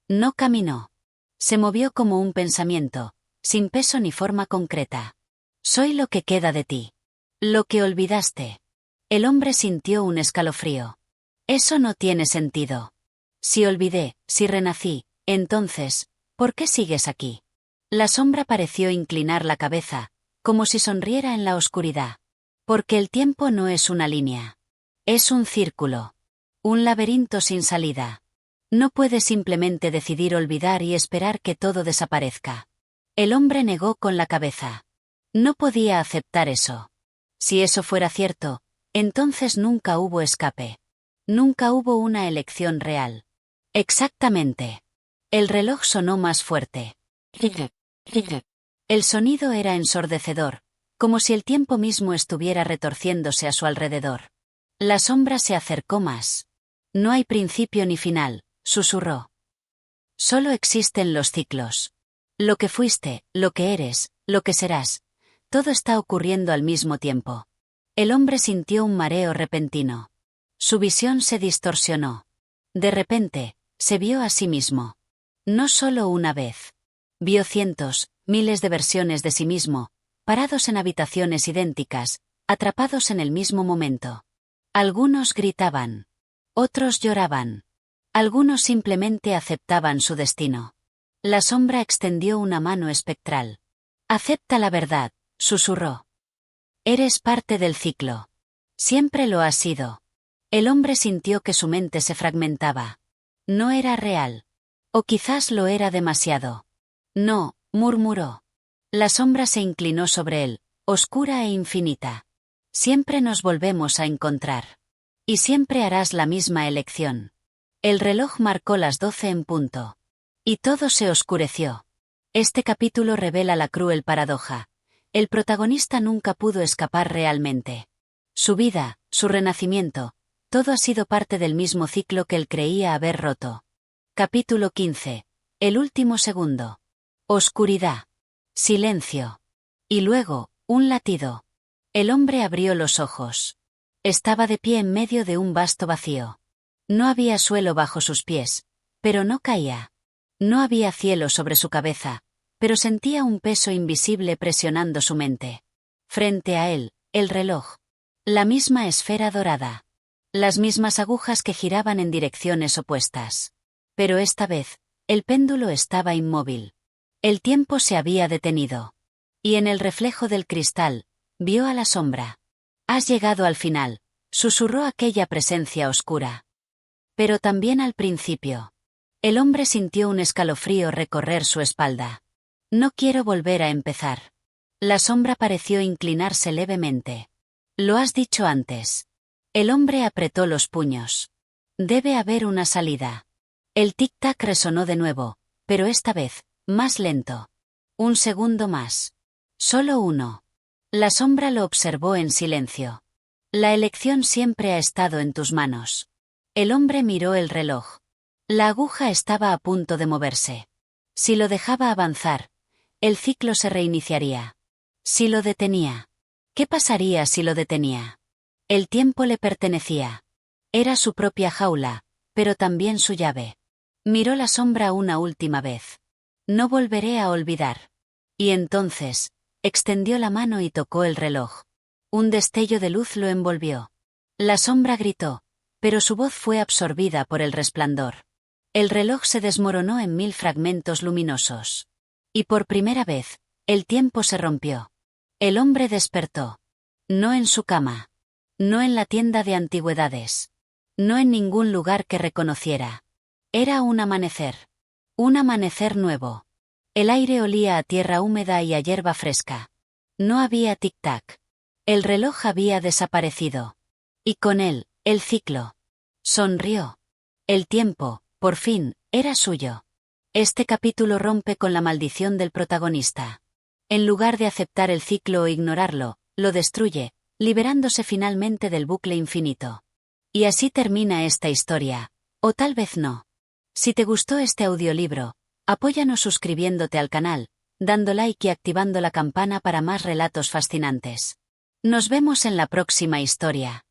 No caminó. Se movió como un pensamiento, sin peso ni forma concreta. Soy lo que queda de ti. Lo que olvidaste. El hombre sintió un escalofrío. Eso no tiene sentido. Si olvidé, si renací, entonces, ¿por qué sigues aquí? La sombra pareció inclinar la cabeza, como si sonriera en la oscuridad. Porque el tiempo no es una línea. Es un círculo. Un laberinto sin salida. No puedes simplemente decidir olvidar y esperar que todo desaparezca. El hombre negó con la cabeza. No podía aceptar eso. Si eso fuera cierto, entonces nunca hubo escape. Nunca hubo una elección real. Exactamente. El reloj sonó más fuerte. El sonido era ensordecedor, como si el tiempo mismo estuviera retorciéndose a su alrededor. La sombra se acercó más. No hay principio ni final, susurró. Solo existen los ciclos. Lo que fuiste, lo que eres, lo que serás. Todo está ocurriendo al mismo tiempo. El hombre sintió un mareo repentino. Su visión se distorsionó. De repente, se vio a sí mismo. No solo una vez. Vio cientos, miles de versiones de sí mismo, parados en habitaciones idénticas, atrapados en el mismo momento. Algunos gritaban. Otros lloraban. Algunos simplemente aceptaban su destino. La sombra extendió una mano espectral. Acepta la verdad, susurró. Eres parte del ciclo. Siempre lo has sido. El hombre sintió que su mente se fragmentaba. No era real. O quizás lo era demasiado. No, murmuró. La sombra se inclinó sobre él, oscura e infinita. Siempre nos volvemos a encontrar. Y siempre harás la misma elección. El reloj marcó las 12 en punto. Y todo se oscureció. Este capítulo revela la cruel paradoja. El protagonista nunca pudo escapar realmente. Su vida, su renacimiento, todo ha sido parte del mismo ciclo que él creía haber roto. Capítulo 15. El último segundo. Oscuridad. Silencio. Y luego, un latido. El hombre abrió los ojos. Estaba de pie en medio de un vasto vacío. No había suelo bajo sus pies, pero no caía. No había cielo sobre su cabeza, pero sentía un peso invisible presionando su mente. Frente a él, el reloj. La misma esfera dorada. Las mismas agujas que giraban en direcciones opuestas. Pero esta vez, el péndulo estaba inmóvil. El tiempo se había detenido. Y en el reflejo del cristal, vio a la sombra. Has llegado al final, susurró aquella presencia oscura. Pero también al principio. El hombre sintió un escalofrío recorrer su espalda. No quiero volver a empezar. La sombra pareció inclinarse levemente. Lo has dicho antes. El hombre apretó los puños. Debe haber una salida. El tic-tac resonó de nuevo, pero esta vez, más lento. Un segundo más. Solo uno. La sombra lo observó en silencio. La elección siempre ha estado en tus manos. El hombre miró el reloj. La aguja estaba a punto de moverse. Si lo dejaba avanzar, el ciclo se reiniciaría. Si lo detenía. ¿Qué pasaría si lo detenía? El tiempo le pertenecía. Era su propia jaula, pero también su llave. Miró la sombra una última vez. No volveré a olvidar. Y entonces, extendió la mano y tocó el reloj. Un destello de luz lo envolvió. La sombra gritó, pero su voz fue absorbida por el resplandor. El reloj se desmoronó en 1000 fragmentos luminosos. Y por primera vez, el tiempo se rompió. El hombre despertó. No en su cama. No en la tienda de antigüedades. No en ningún lugar que reconociera. Era un amanecer. Un amanecer nuevo. El aire olía a tierra húmeda y a hierba fresca. No había tic-tac. El reloj había desaparecido. Y con él, el ciclo. Sonrió. El tiempo, por fin, era suyo. Este capítulo rompe con la maldición del protagonista. En lugar de aceptar el ciclo o ignorarlo, lo destruye, liberándose finalmente del bucle infinito. Y así termina esta historia. O tal vez no. Si te gustó este audiolibro, apóyanos suscribiéndote al canal, dando like y activando la campana para más relatos fascinantes. Nos vemos en la próxima historia.